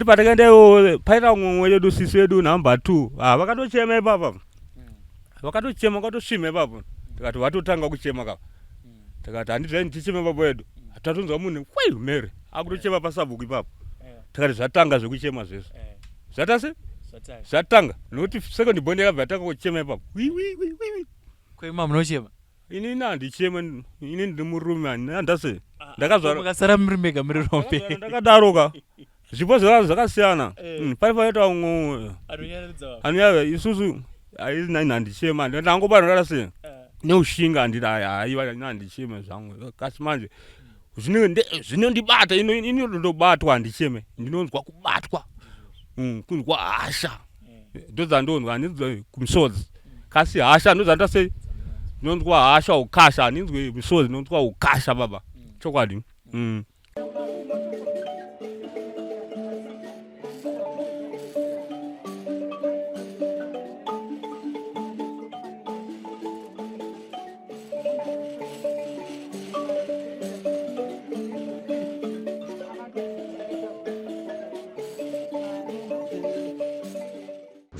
patakaendayo paita umwe wedu sisi wedu namba 2 vakatochema ipapo vakatochema vakatosvima ipapo tikati vatotanga kuchema kapa tikati handizai ndichema ipapo wedu tatonzwa munhu kwai mary akutochema pasabhuku ipapo tikati zvatanga zvekuchema zvese zvatase zvatanga nokuti second born yakabva yatanga kuchema ipapo kwema munochema inini handichema ini ndiri murume handase ndakazvarakasara muri mega muri rombe ndakadaroka zvipo zvevana zvakasiyana paipaita umwe anoyava isusu aizinaini handichema ndangobarara sei neushinga handiti aiwa handicheme zvangu kasi manje zvinondibata inondobatwa handicheme ndinonzwa kubatwa kunzwa hasha ndodzandonzwa handinzwa kumisodzi kasi hasha ndodzandasei ndinonzwa hasha ukasha handinzwi misodzi ndinonzwa ukasha baba chokwadi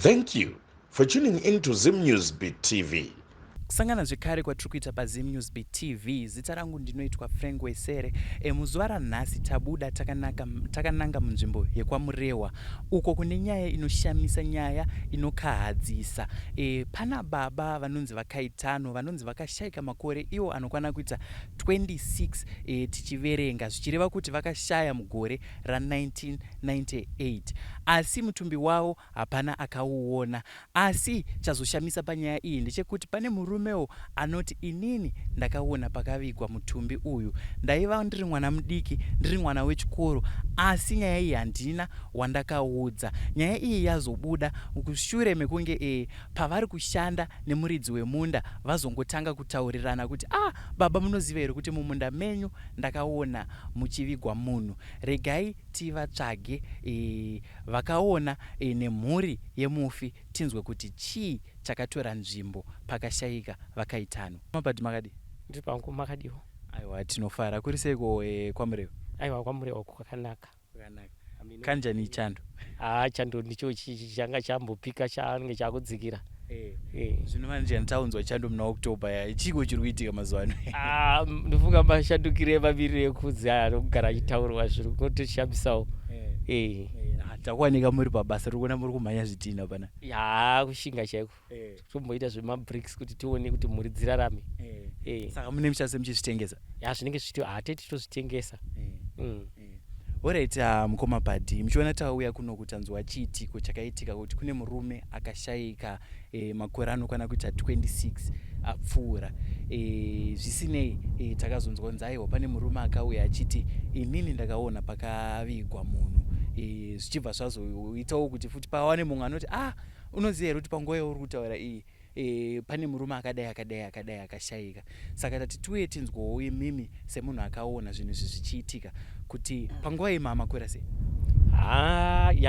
Thank you for tuning in to Zim Newsbeat TV. kusangana zvekare kwatiri kuita paZim Newsbeat TV. Zita rangu ndinoitwa Frank Wesere. Muzuva ranhasi tabuda takananga munzvimbo yekwaMurewa uko kune nyaya inoshamisa, nyaya inokahadzisa. Pana baba vanonzi vakaitano vanonzi vakashayika makore iwo anokwana kuita 26 tichiverenga, zvichireva kuti vakashaya mugore ra1998, asi mutumbi wavo hapana akauona. Asi chazoshamisa panyaya iyi ndechekuti pane murumewo anoti inini ndakaona pakavigwa mutumbi uyu, ndaiva ndiri mwana mudiki, ndiri mwana wechikoro, asi nyaya iyi handina wandakaudza. Nyaya iyi yazobuda kushure mekunge pavari kushanda nemuridzi wemunda vazongotanga kutaurirana kuti baba munoziva here kuti mumunda menyu ndakaona muchivigwa munhu, regai tivatsvage vakaona nemhuri yemufi tinzwe kuti chii chakatora nzvimbo pakashayika vakaitano. Mabhadhi makadi ndiri pangu makadiwo. Aiwa, tinofara. Kuri seiko kwaMurewa? Aiwa, kwaMurewa kwakanaka. Kanjani chando? Chando ndicho changa chambopika change chakudzikira. Zvinova njani taunzwa chando muna October chiko chiri kuitika mazuva ano? Ndofunga mashandukire maviri ekudzi anogara achitaurwa zviri kutoshambisawo. Takuwanika muri pabasa rikuona muri kumhanya zvidhina pana? Kushinga chaiko. Tomboita zvemabricks kuti tione kuti mhuri dzirarame. Saka mune muchase muchizvitengesa? Zvinenge zviti hateti tozvitengesa. Alright, mukoma Bhadhi, muchiona tauya kuno kutanzwa chiitiko chakaitika kuti kune murume akashayika makore anokwana kuita 26 apfuura. Zvisinei takazonzwa kunzi aiwa pane murume akauya achiti inini ndakaona pakavigwa munhu. Zvichibva zvazoitawo kuti futi pawane mumwe anoti unoziva here kuti panguva yauri kutaura iyi pane murume akadai akashayika. Saka tati tiuye tinzwawo imimi semunhu akaona zvinhu izvi zvichiitika kuti panguva iyi makore sei?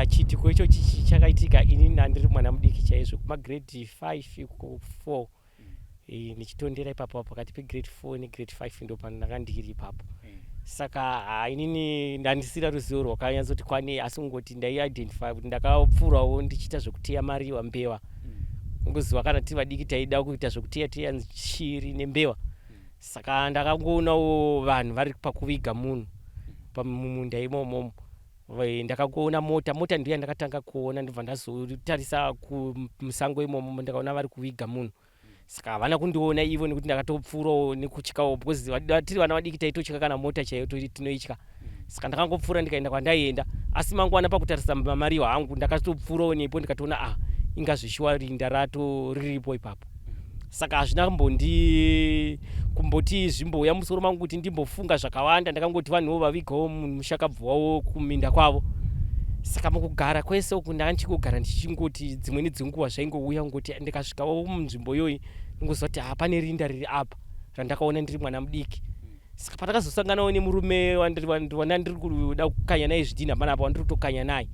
Chiitiko icho chakaitika inini handiri mwana mudiki chaizvo, kumagrade 5 4 nichitondera ipapo pakati pegrade 4 negrade 5 ndo pandanga ndiri ipapo. Saka inini ndandisira ruzivo rwakanyatsoti kwane, asi kungoti ndaiidentify kuti ndakapfuurawo ndichiita zvekuteya mariwa, mbewa. Ngoziva kana tiri vadiki taida kuita zvekuteya shiri nembewa. Saka ndakangoonawo vanhu vari pakuviga munhu pamumunda imomo. Ndakaona mota ndiyo ndakatanga kuona, ndibva ndazotarisa kumusango imomo ndakaona vari kuviga munhu. Saka havana kundiona ivo nekuti ndakatopfuurawo nekutyikawo, because tiri vana vadiki taitotyika kana mota chaiyo tinoitya. Saka ndakangopfuura ndikaenda kwandaienda, asi mangwana pakutarisa mariwa hangu ndakatopfuurawo nepo ndikatoona ingazvishuwa rinda rato riripo ipapo. Saka hazvina kumboti zvimboya musoro mangu kuti ndimbofunga zvakawanda, ndakangoti vanhuwo vavigawo munhu mushakabvawo kuminda kwavo. Saka mukugara kwese uku ndanga ndichigara ndichingoti dzimweni dzenguva zvaingouya ngoti ndikasvikawo munzvimbo iyoyi ngozoti pane rinda riri apa randakaona ndiri mwana mudiki. Saka patakazosanganawo nemurume wandiri kuda kukanya naye zvidhina panapa wandiri kutokanya naye.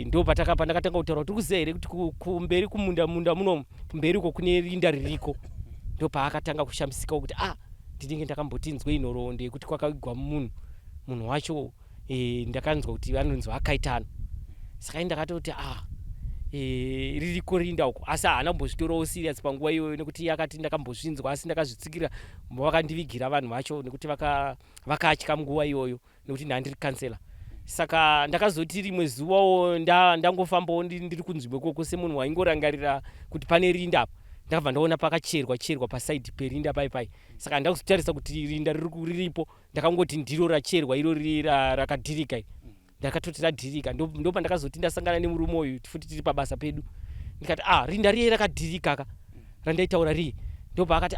Ndo pandakatanga kutaura kuti kuziva here kuti kumberi kumunda muno kumberi uko kune rinda ririko. Ndo paakatanga kushamisika kuti ndinenge ndakambotinzwe inhoroondo yekuti kwakavigwa munhu wacho ndakanzwa kuti anonzi Akaitano. Saka ndakatoti ririko rinda uko, asi haana kumbozvitorawo serious panguva iyoyo nekuti akati ndakambozvinzwa asi ndakazvitsikira vakandivigira vanhu vacho nekuti vakatya nguva iyoyo nekuti ndandiri kansela. Saka ndakazoti rimwe zuvawo ndangofambawo ndiri kunzvimbo ikoko semunhu waingorangarira kuti pane rinda apa, ndakabva ndaona pakacherwa pasaidi perinda pai. Saka ndakutarisa kuti rinda riripo, ndakangoti ndiro racherwa iro rakadhirika. Ndakatoti radhirika, ndo pandakazoti ndasangana nemurume uyu futi tiri pabasa pedu. Ndikati rinda riye rakadhirika ka randaitaura riye. Ndo paakati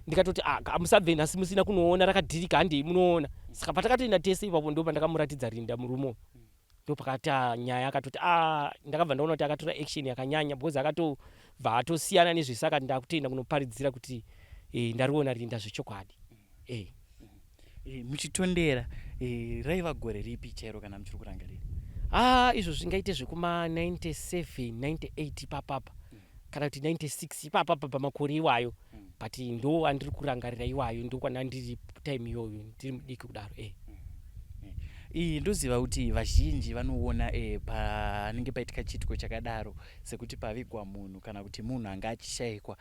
ndikatoti musabve nhasi musina kunoona rakadhirika, handei munoona. Saka patakatoenda tese ipapo ndo pandakamuratidza rinda murume uyu. Ndo pakati nyaya akatoti ndakabva ndaona kuti akatora action yakanyanya because akatobva atosiyana nezvesaka ndakutenda kunoparidzira kuti ndariona rinda zvechokwadi. Muchitondera raiva gore ripi chairo kana muchiri kurangarira? Izvo zvingaite zvekuma 97 98 papapa kana kuti 96 papapa pamakore iwayo, but ndo andiri kurangarira iwayo, ndo kwandandiri time iyoyo ndiri mudiki kudaro. Ndoziva kuti vazhinji vanoona panenge paitika chiitiko chakadaro sekuti pavigwa munhu kana kuti munhu anga achishayikwa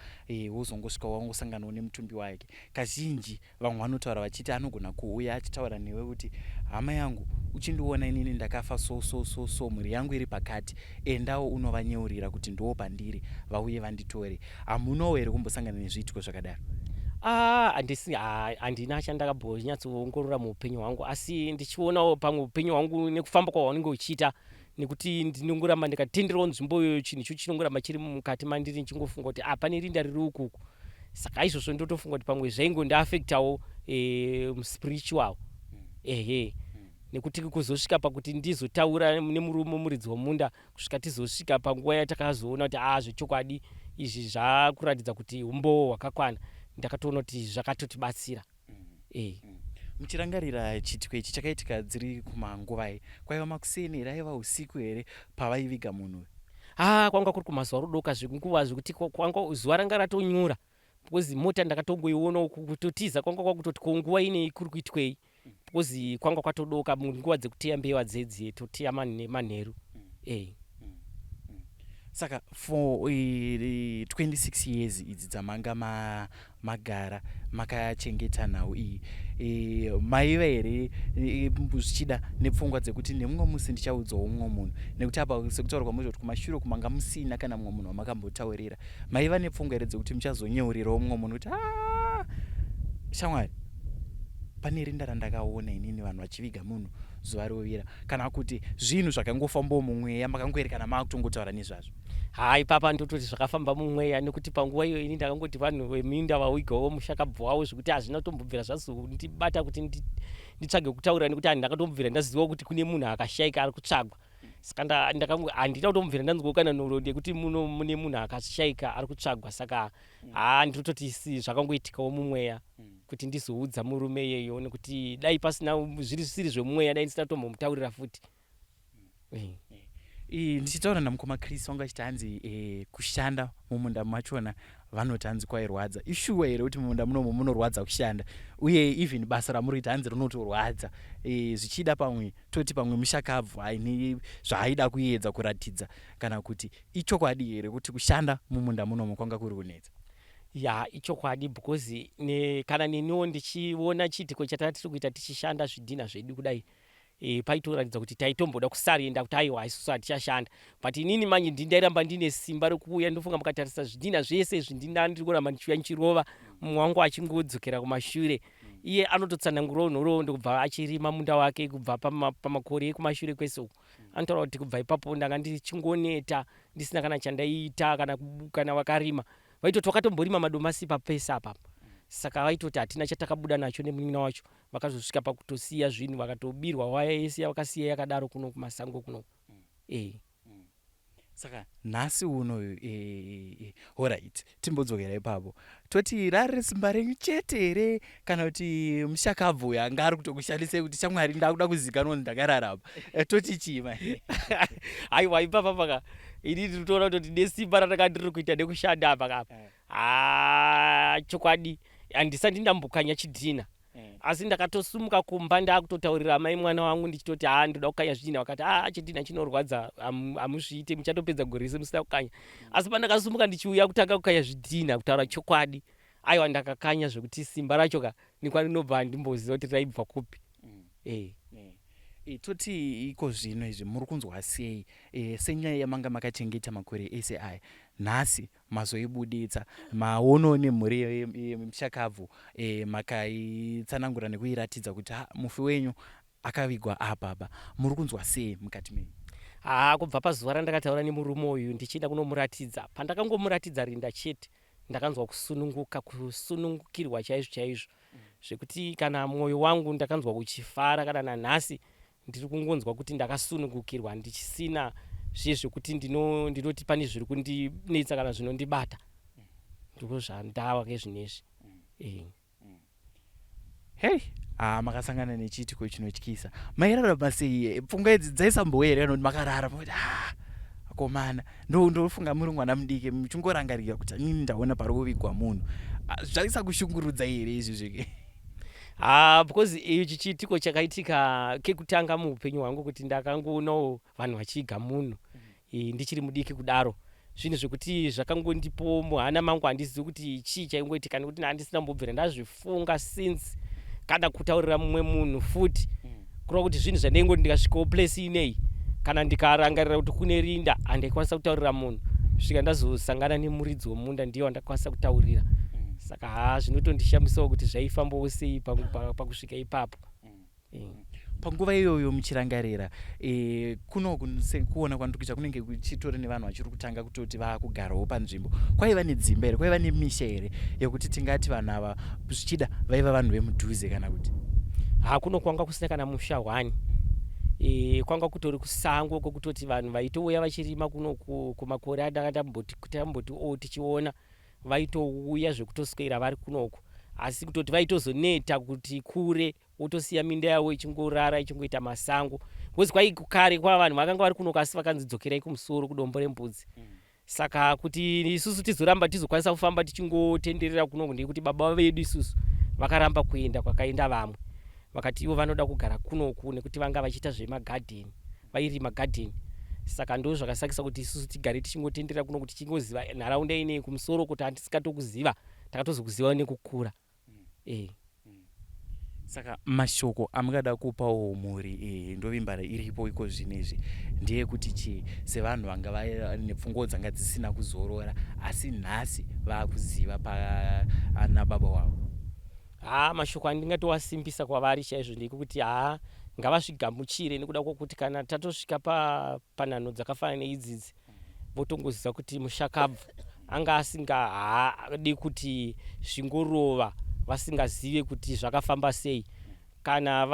wozongosvika wangosanganawo nemutumbi wake. Kazhinji vamwe vanotaura vachiti anogona kuuya achitaura newe kuti hama yangu uchindiona inini ndakafa so mhuri yangu iri pakati, endawo unovanyeurira kuti ndiwo pandiri vauye vanditore. Hamunowo here kumbosangana nezviitiko zvakadaro? Handina chandakambonyatsoongorora muupenyu hwangu, asi ndichionawo pamwe upenyu hwangu nekufamba kwaunenge uchiita, nekuti ndinongoramba ndikatenderawo nzvimbo iyoyo chinhu icho chinongoramba chiri mukati mandiri nichingofunga kuti pane rinda riri ukuku. Saka izvozvo ndotofunga kuti pamwe zvaingondiafektawo spiritual. Nekuti kuzosvika pakuti ndizotaura nemurume muridzi womunda, kusvika tizosvika panguva yatakazoona kuti zvechokwadi izvi zvakuratidza kuti umbowo hwakakwana, ndakatoona kuti zvakatotibatsira. Muchirangarira chiitiko ichi chakaitika dziri kumanguvai, kwaiva makuseni raiva usiku here pavaiviga munhu? Kwanga kuri kumazuva rodoka zvenguva zvekuti kwanga zuva ranga ratonyura, because mota ndakatongoiona kutotiza kwanga kwakutoti konguva inei kuri kuitwei, because kwanga kwatodoka munguva dzekuteya mbeva dzedzi toteya manheru. Saka for 26 years idzi dzamanga magara makachengeta nhau iyi, maiva here zvichida nepfungwa dzekuti nemumwe musi ndichaudzawo mumwe munhu, nekuti apa sekutaura kwamuri kuti kumashure kumanga musina kana mumwe munhu wamakambotaurira, maiva nepfungwa here dzekuti muchazonyeurirawo mumwe munhu kuti shamwari pane rinda randakaona inini vanhu vachiviga munhu zuva rovira, kana kuti zvinhu zvakangofambawo mumweya makangoerekana maakutongotaura nezvazvo? Ipapa ndototi zvakafamba mumweya, nekuti panguva iyo ini ndakangoti vanhu veminda vawigawo mushakabvu wavo zvekuti hazvina kutombobvira zvazondibata kuti nditsvage kutaura, nekuti handakatombobvira ndaziva kuti kune munhu akashayika ari kutsvagwa. Saka handina kutombobvira ndanzwawo kana nhoroondo yekuti mune munhu akashayika ari kutsvagwa. Saka ndototi zvakangoitikawo mumweya kuti ndizoudza murume iyeyo, nekuti dai pasina zvisiri zvemumweya dai ndisina tombomutaurira futi. Ndichitaura namukoma Chris wanga achiti hanzi kushanda mumunda machona vanoti hanzi kwairwadza. Ishuwa here kuti mumunda munomu munorwadza kushanda, uye even basa ramuriita hanzi rinotorwadza, zvichida pamwe toti pamwe mushakabvu aine zvaaida kuedza kuratidza, kana kuti ichokwadi here kuti kushanda mumunda munomu kwanga kuri kunetsa? Ichokwadi, because kana neniwo ndichiona chiitiko chatatiri kuita tichishanda zvidhina zvedu kudai, paitoratidza kuti taitomboda kusarenda kuti aiwa isusu hatichashanda, but inini manje ndairamba ndine simba rokuuya. Ndofunga mukatarisa zvidhina zvese izvi ndiri kuramba ndichiuya ndichirova, mumwe wangu achingodzokera kumashure, iye anototsanangurawo nhoroondo kubva achirima munda wake kubva pamakore ekumashure kwese uku. Anotaura kuti kubva ipapo ndanga ndichingoneta ndisina kana chandaiita kana wakarima, vaitoti wakatomborima madomasi papesa apapa. Saka vaitoti hatina chatakabuda nacho nemunina wacho, vakazosvika pakutosiya zvinhu vakatobirwa waya yese vakasiya yakadaro kuno kumasango kuno. Saka nhasi uno alright, timbodzokera ipapo toti rari simba renyu chete here kana kuti mushakabvu yanga ari kutokushandisei kuti shamwari ndakuda kuzikanwa kuti ndakarara apa, toti chima? Aiwa ipapa paka ini ndinotoona kuti nesimba ratakandiri kuita nekushanda apa chokwadi handisati ndambokanya chidhina, asi ndakatosumuka kumba ndakutotaurira mai mwana wangu ndichitoti ndoda kukanya zvidhina, wakati chidhina chinorwadza, amuzviite muchatopedza gore rese musina kukanya. Asi pandakasumuka ndichiuya kutanga kukanya zvidhina kutaura chokwadi, aiwa ndakakanya zvekuti simba racho nikwarinobva ndimboziva kuti raibva kupi. Toti iko zvino izvi muri kunzwa sei senyaya yamanga makachengeta makore ese aya, nhasi mazoibuditsa maono nemhuri yemushakabvu, makaitsanangura nekuiratidza kuti mufi wenyu akavigwa apa, muri kunzwa sei mukati menyu? Kubva pazuva randakataura nemurume uyu ndichienda kunomuratidza, pandakangomuratidza rinda chete ndakanzwa kusunungukirwa chaizvo zvekuti kana mwoyo wangu ndakanzwa uchifara, kana nanhasi ndiri kungonzwa kuti ndakasunungukirwa ndichisina zvekuti ndinoti pane zviri kundinetsa kana zvinondibata. Ndiko zvandava kezvinezvi. Hey, makasangana nechiitiko chinotyisa. Mairarama sei? Pfungwa idzi dzaisamboera kuti makarara kuti akomana ndofunga muri mwana mudiki muchingorangarira kuti inini ndaona pari kuvigwa munhu. Zvaisa kushungurudza here izvi zvike? Because ichi chiitiko chakaitika kekutanga muupenyu hwangu kuti ndakangoonawo vanhu vachiiga munhu ndichiri mudiki kudaro. Zvinhu zvekuti zvakangondipo muhana mangu handizivi kuti chii chaingoitika, nekuti handisina mbobvira ndazvifunga since kana kutaurira mumwe munhu futi. Kureva kuti zvinhu zvandaingoti ndikasvikawo place inei kana ndikarangarira kuti kune rinda handaikwanisa kutaurira munhu, svika ndazosangana nemuridzi womunda ndiye wandakwanisa kutaurira. Saka zvinotondishambisawo kuti zvaifambawo sei pakusvika ipapo. Panguva iyoyo muchirangarira kuona kwandikuita kunenge kuchitori nevanhu vachiri kutanga kutoti vaakugarawo panzvimbo. Kwaiva nedzimba here, kwaiva nemisha here yekuti tingati vanhu ava zvichida vaiva vanhu vemudhuze kana kuti? Kuno kwanga kusina kana musha hwani. Kwanga kutori kusango kwokutoti vanhu vaitouya vachirima kuno kumakore andakatamboti tichiona vaitouya zvekutoswera vari kunoku, asi kutoti vaitozoneta kuti kure wotosiya minda yavo ichingorara ichingoita masango. Kozi kare kwa vanhu vakanga vari kunoku asi vakanzidzokerai kumusoro kudombo rembudzi. Saka kuti isusu tizoramba tizokwanisa kufamba tichingotenderera kunoku ndekuti baba vedu isusu vakaramba kuenda kwakaenda vamwe, vakati ivo vanoda kugara kunoku nekuti vanga vachiita zvemagadheni, vairima gadheni. Saka ndo zvakasakisa kuti isusu tigare tichingotenderera kuno kuti tichingoziva nharaunda inei kumusoro kuti handisikatokuziva takatozokuziva nekukura. Saka mashoko amungada kupawo mhuri ndovimbara iripo iko zvinezvi ndeyekuti chii, sevanhu vanga vane pfungwa dzanga dzisina kuzorora asi nhasi vaakuziva pana baba wavo? Mashoko andingatowasimbisa kwavari chaizvo ndekuti ngavazvigamuchire, nekuda kwokuti kana tatosvika panhano dzakafanana neidzidzi votongoziva kuti mushakabvu anga asingadi kuti zvingorova vasingazive kuti zvakafamba sei. Kana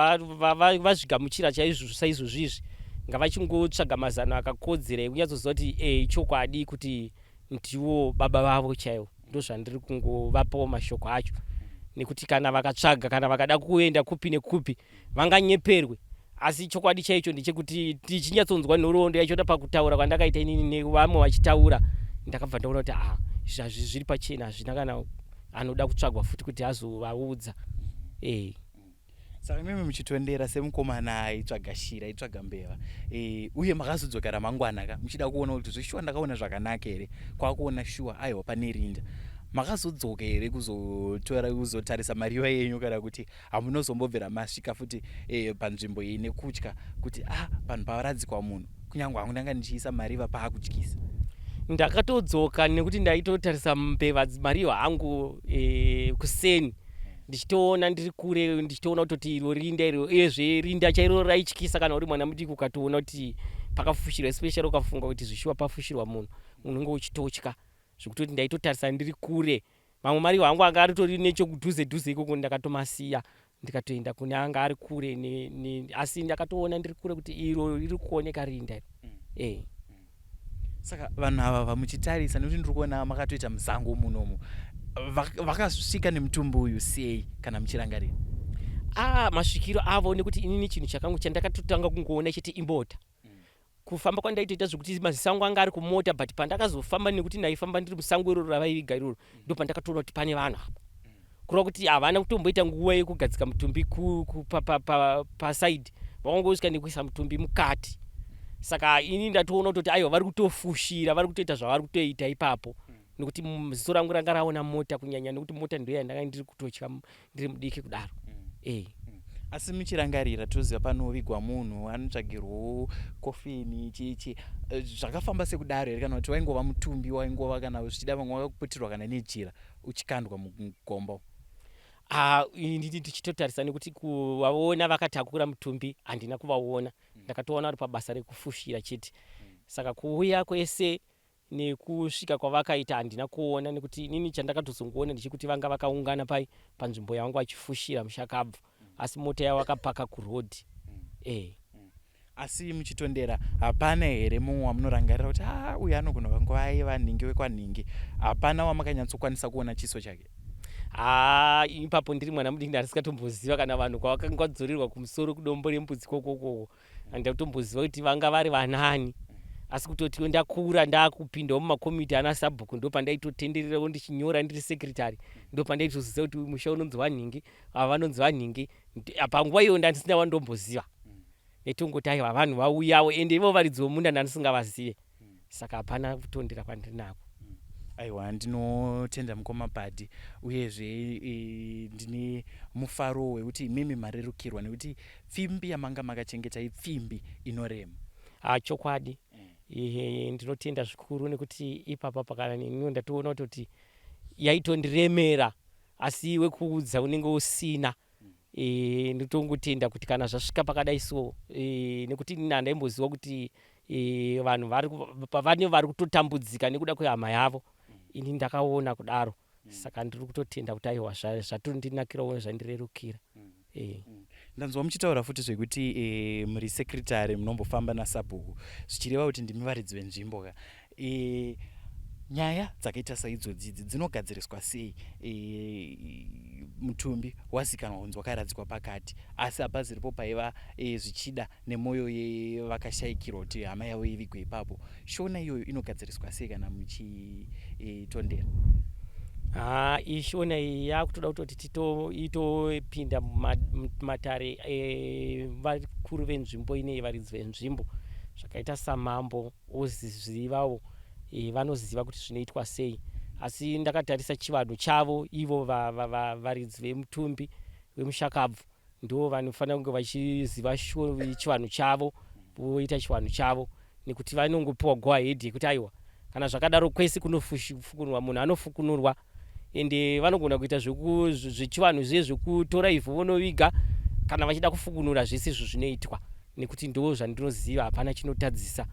vazvigamuchira chaizvo saizvozvizvi ngavachingotsvaga mazano akakodzera ekunyatsoziva kuti chokwadi kuti ndiwo baba vavo chaivo. Ndo zvandiri kungovapawo mashoko acho, nekuti kana vakatsvaga kana vakada kuenda kupi nekupi vanganyeperwe. Asi chokwadi chaicho ndechekuti tichinyatsonzwa nhoroondo yacho pakutaura kwandakaita inini nevamwe vachitaura, ndakabva ndaona kuti zvazvi zviri pachena, hazvina kana anoda kutsvagwa futi kuti azovaudza. Saka mimi muchitondera semukomana aitsvaga shira aitsvaga mbeva, uye makazodzokera mangwana muchida kuona kuti zveshuwa ndakaona zvakanaka here, kwakuona shuwa aiwa pane rinda, makazodzoka here kuzotarisa mariva yenyu kana kuti hamunozombobvera masvika futi panzvimbo iyi nekutya kuti panhu pavaradzikwa munhu, kunyange hangu ndanga ndichiisa mariva paakutyisa? Ndakatodzoka nekuti ndaitotarisa mbeva mariva hangu kuseni, ndichitoona ndiri kure, ndichitoona kutoti iro rinda iro, uyezve rinda chairo raityisa kana uri mwana mudiki ukatoona kuti pakafushirwa, especially ukafunga kuti zvishuwa pafushirwa munhu unenge uchitotya zvekutoti ndaitotarisa ndiri kure. Mamwe mariva hangu anga aritori nechokudhuze ikoko ndakatomasiya ndikatoenda kune anga ari kure asi ndakatoona ndiri kure kuti iro riri kuoneka rinda iro. Saka vanhu ava vamuchitarisa, nekuti ndiri kuona makatoita musango munomu, vakasvika nemutumbi uyu sei kana muchirangarira? Masvikiro avo nekuti inini chinhu chakangu chandakatotanga kungoona chete imbota. Kufamba kwandaitoita zvekuti mazisango anga ari kumota, but pandakazofamba nekuti ndaifamba ndiri musango iroro ravaiviga iroro, ndo pandakatoona kuti pane vanhu apa. kureva kuti havana kutomboita nguva yekugadzika mutumbi pasaidi vakangosvika nekuisa mutumbi mukati. Saka ini ndatoona kutoti aiwa vari kutofushira, vari kutoita zvavari kutoita ipapo nekuti ziso rangu ranga raona mota kunyanya nekuti mota ndiyo yandanga ndiri kutotya ndiri mudiki kudaro. Asi muchirangarira toziva panovigwa munhu anotsvagirwawo kofini chichi zvakafamba sekudaro here kana kuti waingova mutumbi waingova kana zvichida vamwe vakakuputirwa kana nejira uchikandwa mugomba? Ini tichitotarisa nekuti kuvaona vakatakura mutumbi handina kuvaona, ndakatoona vari pabasa rekufushira chete. Saka kuuya kwese nekusvika kwavakaita handina kuona nekuti inini chandakatozongoona ndechekuti vanga vakaungana panzvimbo yavanga vachifushira mushakabvu asi mota yavo vakapaka kurodhi. Asi muchitondera hapana here mumwe wamunorangarira kuti uyu anogona vangova aiva nhingi wekwanhingi, hapana wamakanyatsokwanisa kuona chiso chake? Ipapo ndiri mwana mudiki ndarisingatomboziva kana vanhu kwavakanga vadzorirwa kumusoro kudombo rembudzi kokoko handida kutomboziva kuti vanga vari vanani. Asi kutoti ndakura ndakupindawo mumakomiti ana sabhuku ndo pandaitotendererawo ndichinyora ndiri sekretari ndo pandaitoziva kuti musha unonzi wanhingi ava vanonzi vanhingi. Panguva iyo ndandisina wandomboziva netongoti aiwa vanhu vauyawo ende ivo varidzi vomunda ndandisingavazive. Saka hapana kutondera kwandiri nako. Aiwa, ndinotenda mukoma Padhi uyezve ndine mufaro wekuti imimi marerukirwa nekuti pfimbi yamanga makachengeta ipfimbi inorema. Chokwadi. Ndinotenda zvikuru nekuti ipapa pakana neniwo ndatoona kuti yaitondiremera asi iwe kuudza unenge usina. Ndotongotenda kuti kana zvasvika pakadai so nekuti ini handaimboziva kuti vanhu vane vari kutotambudzika nekuda kwehama yavo, ini ndakaona kudaro. Saka ndiri kutotenda kuti aiwa zvatondinakirawo zvandirerukira. Ndanzwa muchitaura futi zvekuti muri sekretari munombofamba nasabhuku zvichireva kuti ndimi varidzi venzvimbo ka. Nyaya dzakaita saidzodzi dzinogadziriswa sei? Mutumbi wazikanwa kunzi wakaradzikwa pakati asi hapaziripo paiva zvichida nemwoyo yevakashayikirwa kuti hama yavo ivigwe ipapo. Shona iyoyo inogadziriswa sei kana muchitondera? Ishona iyi yakutoda kutoti itopinda mumatare vakuru venzvimbo inei varidzi venzvimbo zvakaita samambo ozivawo vanoziva kuti zvinoitwa sei. Asi ndakatarisa chivanhu chavo ivo varidzi vemutumbi vemushakabvu ndo vanofanira kunge vachiziva chivanhu chavo voita chivanhu chavo nekuti vanongopiwa go ahead yekuti aiwa kana zvakadaro kwese kunofukunurwa munhu anofukunurwa ende vanogona kuita zvechivanhu zviye zvekutora ivhu vonoviga kana vachida kufukunura zvese izvo zvinoitwa nekuti ndo zvandinoziva hapana chinotadzisa.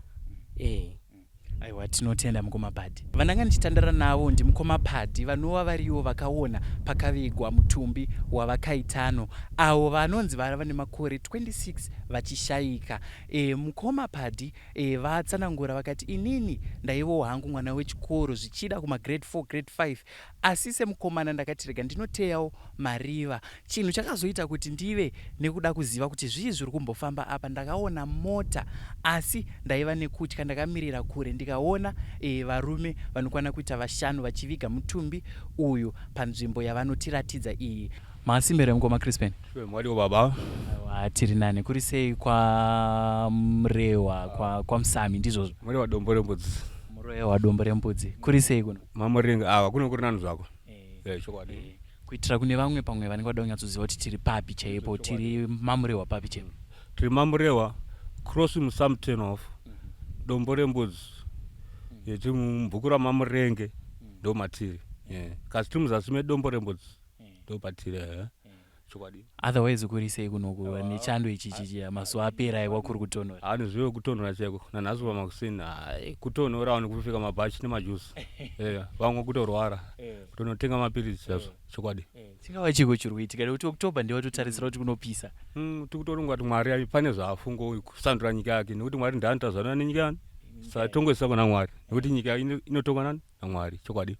Aiwa, tinotenda mukoma Padhi. Vandanga ndichitandara navo ndimukoma Padhi vanova variwo vakaona pakavigwa mutumbi wavakaitano avo vanonzi vava nemakore 26 vachishayika. Mukoma Padhi vatsanangura vakati inini ndaivo hangu mwana wechikoro zvichida kumagrade 4 grade 5 asi semukomana ndakati rega ndinoteyawo mariva. Chinhu chakazoita kuti ndive nekuda kuziva kuti zvii zviri kumbofamba apa ndakaona mota asi ndaiva nekutya ndakamirira kure ndikaona varume vanokwana kuita 5 vachiviga mutumbi uyu panzvimbo yavanotiratidza iyi. Masimbere mukoma Crispin? Mwadiwo baba. Tiri nani kuri sei kwa Mrewa kwa Msami ndizvozvo? Mrewa dombo rembudzi. Mrewa dombo rembudzi. Kuri sei kuno? Mamuringa kuno kuri nani zvako. Chokwadi. Kuitira kune vamwe pamwe vanenge vada kunyatsoziva kuti tiri papi chaipo, tiri Mamurewa papi chaipo? Tiri Mamurewa cross Musam Turnoff dombo rembudzi. Tiri mubhuku raMamurenge ndo matiri. Kasi tiri muzasi medombo rembudzi ndo patiri. Chokwadi. Otherwise kuri sei kunoku nechando ichi mazuva apera aiwa kuri kutonhora? Handizive kutonhora chaiko nanhasi pamakusini kutonhora nekupfeka mabhachi nemajuzi. Vamwe kutorwara kutonotenga mapirizi chazvo. Chokwadi. Chingava chiko chiri kuitika nekuti October ndiwo totarisira kuti kunopisa. Tikutoronga kuti Mwari pane zvaafungo kusandura nyika yake nekuti Mwari ndiye anotazana nenyika yani. Saka tongoisa kuna Mwari nekuti nyika inotongwa nani naMwari. Chokwadi.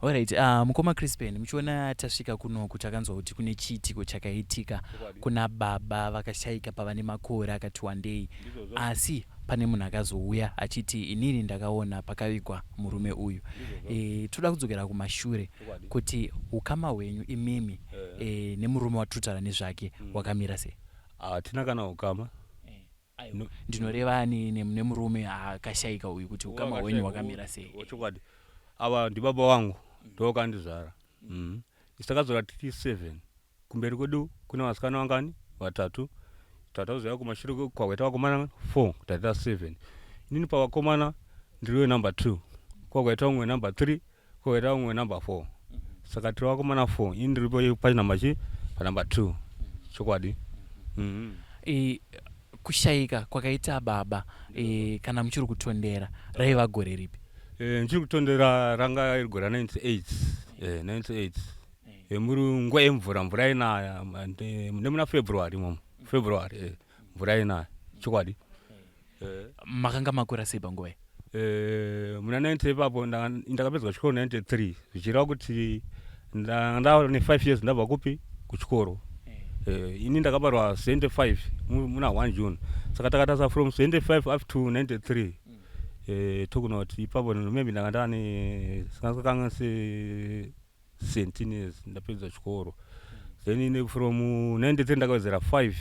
Alright, mukoma Crispin, muchiona tasvika kunoku takanzwa kuti kune chiitiko chakaitika kuna baba vakashaika pavane makore akati wandei, asi pane munhu akazouya achiti inini ndakaona pakavigwa murume uyu. Toda kudzokera kumashure kuti ukama hwenyu imimi nemurume watutaura nezvake wakamira sei? Hatina kana ukama. Ndinoreva nemurume akashaika uyu kuti ukama hwenyu wakamira sei? Chokwadi ava ndibaba wangu ndokandizvara. Takazora tiri 7 kumberi kwedu kuna vasikana vangani 3 tatazoya kumashure kwakwaita vakomana 4 taita 7. Inini pavakomana ndiriwe number 2 kwakwaita umwe number 3 kwakwaita umwe number 4. Saka tiri vakomana 4 ini ndiripo panumber chi panumber 2. Chokwadi. Kushaika kwakaita baba kana muchiri kutondera raiva gore ripi? Ndichiri kutondera ranga iri gore 98. 98. Muri nguva yemvura, mvura inaya nemuna February imomo. February mvura inaya. Chokwadi. Makanga makura sei panguva? Muna 90 ipapo ndakapedza chikoro 93 zvichireva kuti ndava ne 5 years ndabva kupi kuchikoro. Ini ndakabarwa 75 muna 1 June. Saka takatasa from 75 up to 93. Tokunoti ipapo maybe ndakanda ne sakanga se 17 years ndapedza chikoro. Then from 93 ndakawedzera 5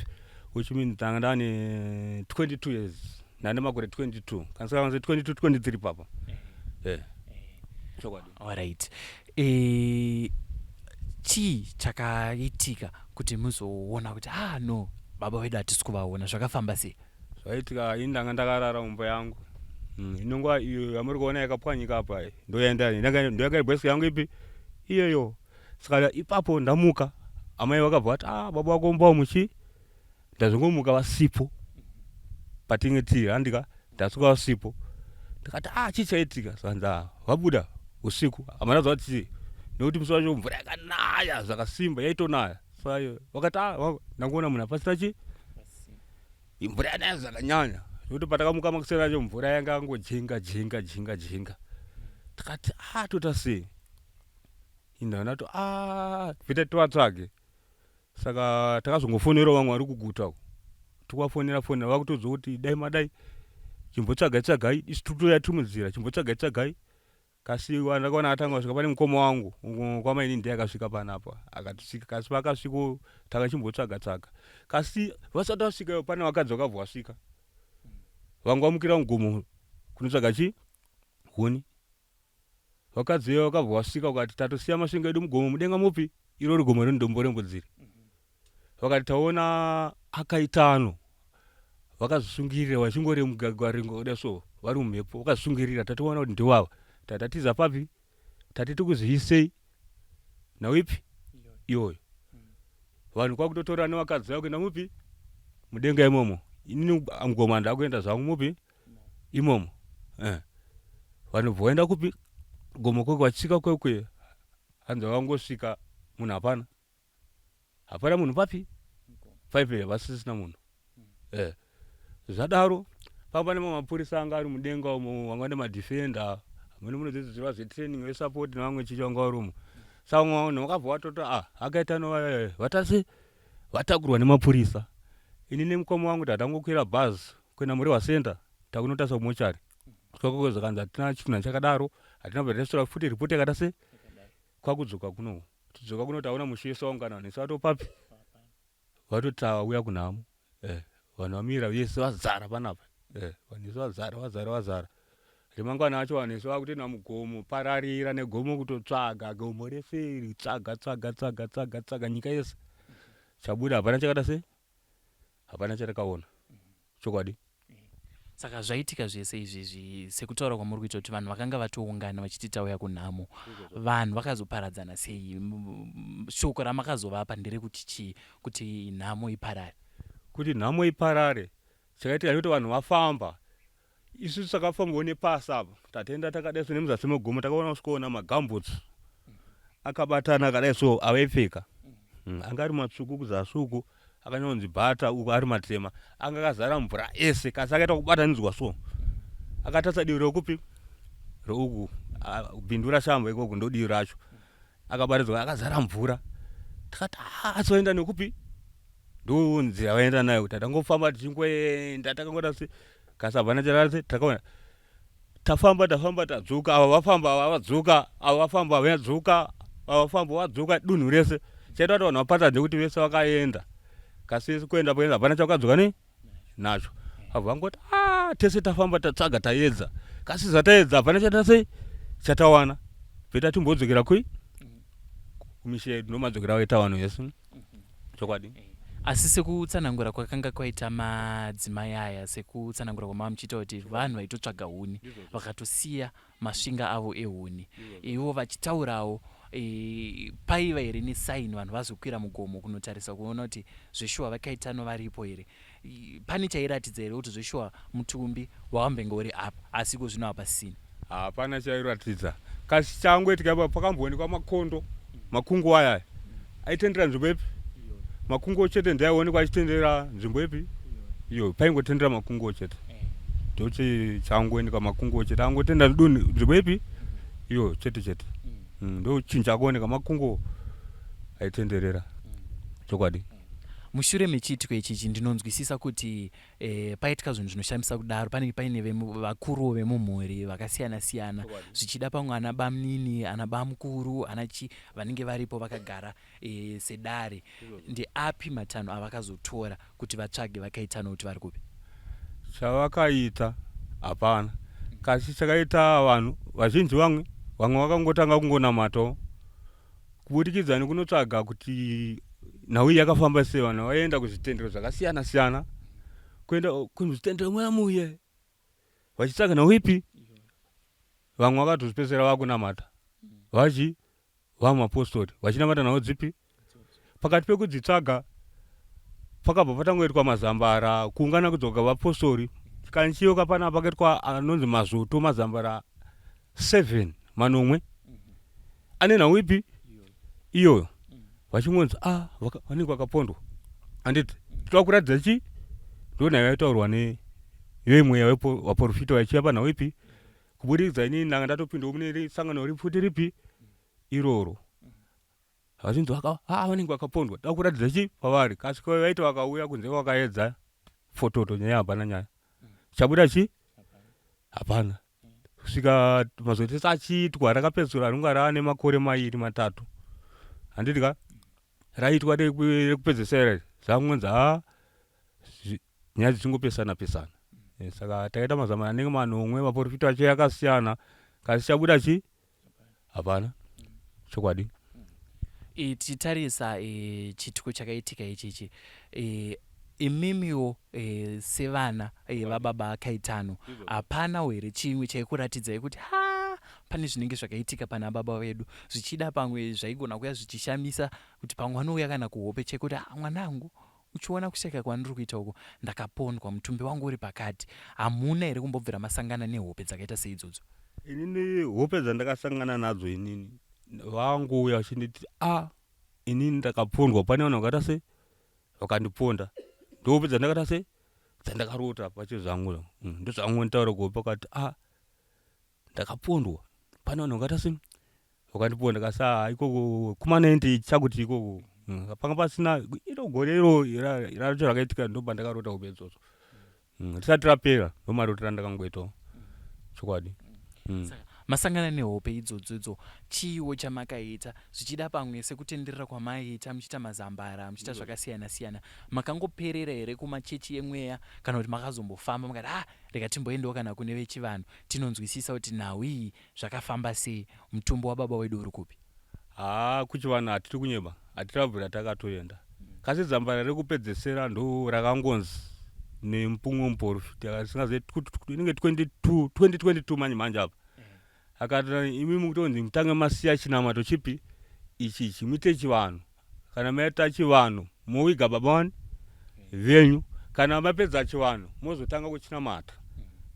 which means ndakanda ne 22 years. Nane makore 22. Kanisa 22 23 papa. Chokwadi. Alright. Chi chakaitika kuti muzoona kuti no baba wedu hatisi kuvaona, zvakafamba sei? Zvaitika ini ndanga ndakarara mumba yangu. Inongwa iyo yamuri kuona yakapwanyika apa ndoenda ndanga bwesi yangu ipi iyoyo. Saka ipapo ndamuka amai vakabva vati baba wako mbao muchi ndazongomuka vasipo patingeti handika ndasuka vasipo ndikati chichaitika. Saka vabuda usiku amana kuti nokuti musi wacho mvura yakanaya zvakasimba yaitonaya. Saka vakati ndangoona munhu apasita chi mvura yanaya zvakanyanya nokuti patakamuka makusera acho mvura yanga yangojenga jenga. Tikati tota sei indaona to vita tivatsvage. Saka takazongofonera vamwe vari kuguta tikafonera vakutodzwa kuti dai madai chimbotsvagai isi tutoyatumudzira chimbotsvagai. Kasi ndakaona atanga kusvika pane mukoma wangu kwamaini ndiye akasvika panapa akatisvika. Kasi vakasvika takachimbotsvaga kasi vasati vasvika pane vakadzi vakabva vasvika vangwamukira mugomo kunotsvaga chi huni. Vakadzi veyo vakabva vasvika vakati tatosiya masvingo edu mugomo mudenga mupi irori gomo rendombo rembudziri. Vakati taona akaita vakazosungirira vachingori mugagwaringo so vari mumhepo vakazosungirira tationa kuti ndivava tatatiza papi tatiti kuzivisei nauipi iyoyo. Vanhu kwakutotora nevakadzi vavo kuenda mupi mudenga imomo. Inini mugoma ndakuenda zvangu mupi imomo. Vanhu voenda kupi gomo kwachika kwekwe hanzi vakangosvika munhu hapana munhu papi 5 vasisina munhu. Zvadaro pane mapurisa anga ari mudenga umo vanga nemadhifenda amweni munodzidzirwa zvetraining vesupport nevamwe chicho vanga varumo. Saka vanhu vakabva vatota akaita vatasi vatakurwa nemapurisa. Ini nemukoma wangu tatangokwira bhazi kuenda muRiver Center takunotasa kumochari. Kwakoko zvakanzi hatina chinhu chakadaro hatina bvatasvira futi ripoti yakata se kwakudzoka kuno tudzoka kuno taona mushesa waungana nesu vatopapi vatoti tauya kunhamo. Vanhu vamira vese vazara panapa. Vanhu vese vazara. Remangwana acho vanhu vese vakutoenda mugomo pararira negomo kutotsvaga gomo rese tsaga nyika yese chabuda hapana chakata se hapana chatakaona. Chokwadi. Saka zvaitika zvese izvi sekutaura kwamuri kuita kuti vanhu vakanga vatoungana vachiti tauya kunhamo vanhu vakazoparadzana sei? Shoko ramakazovapa nderekuti chii kuti nhamo iparare? Kuti nhamo iparare chakaitika kuti vanhu vafamba. Isusu takafambawo nepasi apa tatenda takadai so nemuzasi megomo takaona kusvikaona magambutsi akabatana akadai so avaipfeka. Anga ari matsvuku kuzasi uku akanyonzi bhata uku ari matema anga akazara mvura ese kasi akaita kubatanidzwa so akatarisa divi rekupi reuku bindu rashamba ikoko ndodii racho akabatidzwa akazara mvura takati azoenda nekupi ndonzira vaenda nayo kuti tangofamba tichingoenda takangota se kasabvana charase takaona tafamba tadzoka ava vafamba ava vadzoka ava vafamba vadzoka ava vafamba vadzoka dunhu rese chaita kuti vanhu vapatadze kuti vese vakaenda kasi kuenda poenda hapana chakadzoka ne nacho abva vangoti tese tafamba tatsvaga taedza kasi zataedza hapana chaita sei chatawana bveta timbodzokera kui kumisha yedu nomadzokera waita vanhu vese chokwadi. Asi sekutsanangura kwakanga kwaita madzimai aya sekutsanangura kwamava muchiita kuti vanhu vaitotsvaga huni vakatosiya masvinga avo ehuni ivo vachitaurawo paiva here nesaini vanhu vazokwira mugomo kunotarisa kuona kuti zveshuwa vakaitano varipo here pane chairatidza here kuti zveshuwa mutumbi wakambenge uri apa asi ko zvino hapasina hapana chairatidza kasi changoitika ipa pakamboonekwa makondo makungu aya aitendera nzvimbo ipi makungu chete ndaiwaonekwa achitendera nzvimbo ipi iyo paingotendera makungu chete ndochi changoonekwa makungu chete angotenda dunhu nzvimbo ipi iyo chete ndo chinhu chakuoneka makungu aitenderera chokwadi. Mushure mechiitiko ichichi ndinonzwisisa kuti paitika zvinhu zvinoshamisa kudaro panenge paine vakuru vemumhuri vakasiyana siyana zvichida pamwe ana bamunini ana bamukuru anachi vanenge varipo vakagara sedare ndeapi matanho avakazotora kuti vatsvage vakaitano kuti vari kupi chavakaita hapana kasi chakaita vanhu vazhinji vamwe vakangotanga kungonamatawo kubudikidza nekunotsvaga kuti nhau yakafamba sei vanhu vaenda kuzvitendero zvakasiyana siyana kuenda kuzvitendero mwamuye vachitsvaga nhau ipi vamwe vakatozvipedzera vakunamata vachi vamapostori vachinamata nhau dzipi pakati pekudzitsvaga pakabva patangoitwa mazambara kuungana kudzoka vapostori kanchiyoka pana pakaitwa anonzi mazoto mazambara 7 manomwe ane nhau ipi iyoyo vachingonzi vanenge vakapondwa handiti toda kuratidza chi ndonhau yaitaurwa nevemweya vaprofita vachiya panhau ipi kubudikidza inini ndanga ndatopindawo mune sangano ripfuti ripi iroro vachinzi vanenge vakapondwa toda kuratidza chi pavari kasi vaita vakauya kunze vakaedza fototo nyaya hapana nyaya chabuda chi hapana kusvika mazotesa achiitwa rakapedzisira rinonga raane makore 2-3 handitika raitwa rekupedzisira zvakungonzi nyaya dzichingopesana saka takaita mazamana anenge manomwe vaprofita vachiya akasiyana kasi chabuda chi hapana chokwadi. Tichitarisa chituko chakaitika ichichi imimiwo sevana vababa akaitano hapana here chimwe chaikuratidzai kuti pane zvinenge zvakaitika pana baba vedu zvichida pamwe zvaigona kuya zvichishamisa kuti pamwe anouya kana kuhope chekuti mwanangu uchiona kusheka kwandiri kuita uko ndakapondwa mutumbi wangu uri pakati hamuna here kumbobvira masangana nehope dzakaita seidzodzo? Inini hope dzandakasangana nadzo inini vangouya vachinditi inini ndakapondwa pane vanhu vakaita se vakandiponda ndohope dzandakaita se dzandakarota pachezvangu ndozvangu nditaura kuhope vakati ndakapondwa pane vanhu vakaita se vakandiponda kasi ikoko kuma90 chakuti ikoko panga pasina iro gore iro racho rakaitika ndo pandakarota hope idzodzo risati rapera ndomarotera ndakangoitawo chokwadi. Masangana nehope idzodzo chiwo chamakaita zvichida pamwe sekutenderera kwamaita muchiita mazambara muchiita zvakasiyana siyana makangoperera here kumachechi emweya kana kuti makazombofamba mukati rega timboendawo kana kune vechivanhu tinonzwisisa kuti nhau iyi zvakafamba sei mutumbo wababa wedu uri kupi? Kuchivanhu hatiri kunyeba hatirabvira takatoenda kasi zambara rekupedzesera ndo rakangonzi nemupumwe muprofita singazii inenge 2022 manje apa akati imi mutonzi mutange masiya chinamato chipi ichi muite chivanhu kana maita chivanhu moviga baba wani venyu kana mapedza chivanhu mozotanga kuchinamata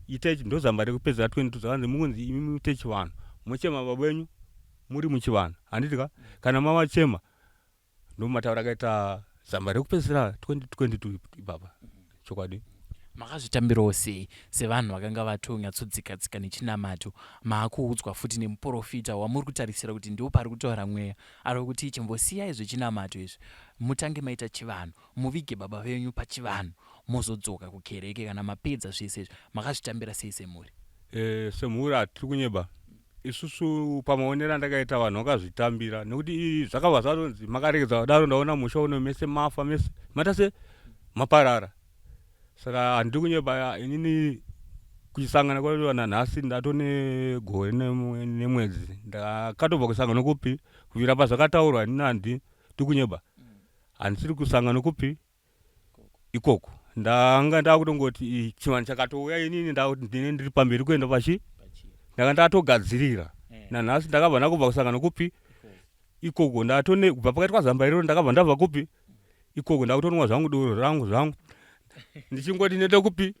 itai ndo zambara rekupedzera 22 zakanzi mungonzi imi muite chivanhu mochema baba wenyu muri muchivanhu handitika kana mavachema ndo mataura akaita zambara rekupedzera 2022 baba chokwadi. makazvitambirawo sei sevanhu vakanga vatonyatsodzika-dzika nechinamato maakuudzwa futi nemuprofita wamuri kutarisira kuti ndiwo pari kutaura mweya ari kuti chimbosiyai zvechinamato izvi mutange maita chivanhu muvige baba venyu pachivanhu mozodzoka kukereke kana mapedza zvese izvi makazvitambira sei semhuri? Semhuri hatiri kunyeba isusu pamaonero andakaita vanhu vakazvitambira nekuti zvakabva zvatonzi makaregedza kudaro ndaona musha uno mese mafa mese mata se maparara. Saka handiri kunyeba inini kuchisangana kwacho nanhasi ndatone gore nemwedzi ndakatobva kusangana kupi kubvira pazvakataurwa inini ndikunyeba handisiri kusangana kupi ikoko ndanga ndakutongoti chivanhu chakatouya inini ndine ndiri pamberi kuenda pachi ndanga ndatogadzirira nanhasi ndakabva ndakubva kusangana kupi ikoko ndatone kubva pakati kwazamba iroro ndakabva ndabva kupi ikoko ndakutonwa zvangu doro zvangu ndichingoti nende kupi.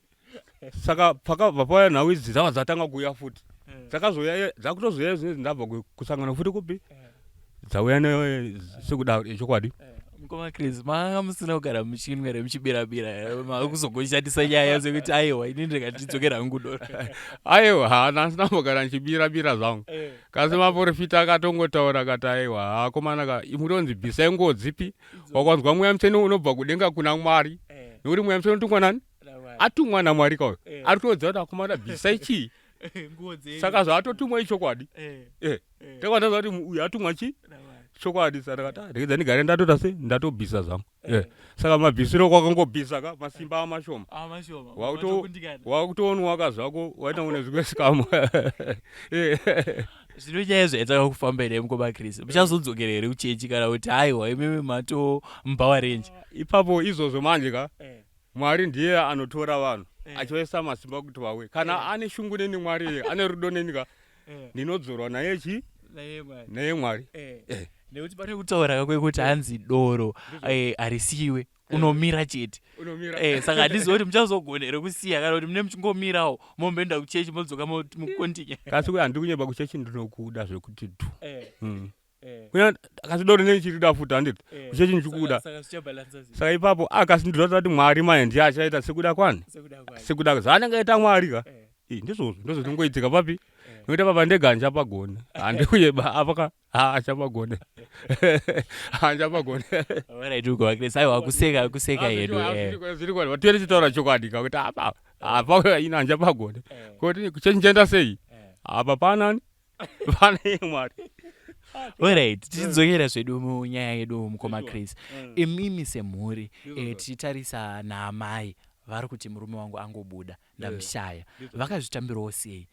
Saka pakabva pauya nhau idzi dzava dzatanga kuuya futi dzakutozoya zvinezvi ndabva kusangana futi kupi dzauya sekudaro ichokwadi. Mukoma Chris, manga musina kugara muchinwere muchibira-bira makuzongoshandisa nyaya dzekuti aiwa inini ndikatidzokera hangu doro? Aiwa handisina kumbogara ndichibira-bira zvangu kasi maprofita akatongotaura akati aiwa akomana mutonzi bvisai nguo dzipi wakwanzwa mweya mutsvene unobva kudenga kuna Mwari nekuti mweya mutsvene unotumwa nani? Atumwa naMwari kauyo ari kutoudza kuti akomana bvisai chii saka zvaatotumwa ichokwadi takwandaza kuti uyu atumwa chii chokwadi. Saka ndikadza ndigare ndatota sei ndatobvisa zvangu. Saka mabvisiro kwakangobvisa ka masimba amashoma wakutoonwaka zvako waita une zvikwesikamu. Zvino nyaya zvaitaka kufamba ine Mukoma Chris muchazodzokerera here kuchechi kana kuti aiwa imimi matombawa renje? Ipapo izvozvo manje ka Mwari ndiye anotora vanhu achivaisa masimba kuti vawe kana ane shungu neni Mwari ane rudo neni ka ndinodzorwa naye chi naye Mwari. Nekuti pane kutaura kwekuti hanzi doro harisiwe unomira chete saka handiziva kuti muchazogonere kusiya kana kuti mune muchingomirawo momboenda kuchechi modzoka mukontinye. Kasi kuya handiri kunyeba kuchechi ndinokuda zvekuti tu kasi doro neni chirida futi handiti kuchechi ndichikuda saka ipapo kasi ndinoziva kuti Mwari maye ndiye achaita sekuda kwani sekuda zvaanenge aita Mwari ka ndozvinogoitika papi nokuti papa ndega ndichapagone handiri kuyeba apa achapagone handapagone. Alright Mukoma Chris, aiwa kuseka yedu zviri kwadi vatiyere chitaura chokwadi ka kuti apa ina handapagone kuti kuchenjenda sei apa panani pana Mwari. Alright, tichidzokera zvedu munyaya yedu Mukoma Chris, imimi semhuri tichitarisa naamai vari kuti murume wangu angobuda ndamushaya vakazvitambirawo sei?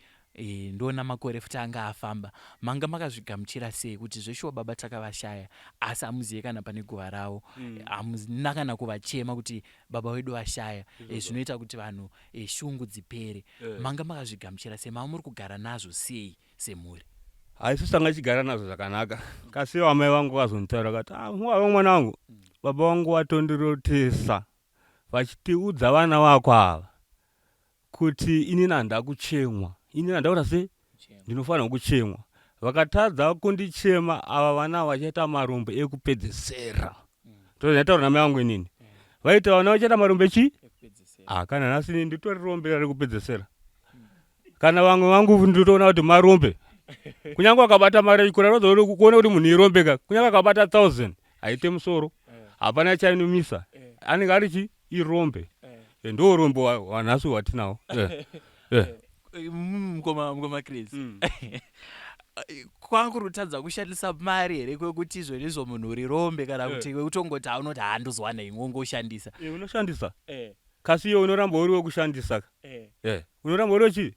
Ndona makore futi anga afamba manga makazvigamuchira sei kuti zveshuwa baba takavashaya asi amuziye kana pane guva ravo hamuna kana kuvachema kuti baba wedu vashaya zvinoita kuti vanhu shungu dzipere manga makazvigamuchira sei mava muri kugara nazvo sei semhuri? Haisi tanga chigara nazvo zvakanaka kasi amai vangu vazonditaura kati wava mwana wangu baba vangu vatondirotesa vachitiudza vana vako ava kuti inini handida kuchemwa inini handaura sei ndinofanira kuchemwa vakatadza kundichema ava vana vachaita marombo ekupedzesera ndozvataura namai vangu inini vaita vana vachaita marombo echi kana nhasi nditori rombe rekupedzesera kana vamwe vangu nditoona kuti marombe kunyange akabata mari kurarodza kuona kuti munhu irombeka kunyange akabata 1000 haite musoro hapana chainomisa anenge ari chi irombe ndo rombo wanhasi watinawo. Mukoma Chris, kwakurutadza kushandisa mari here kwekuti izvo munhu uri rombe kana kuti kwekutongoti haunoti handozwana ingongoshandisa? Unoshandisa kasi iwe unoramba uri wekushandisa unoramba uri wechi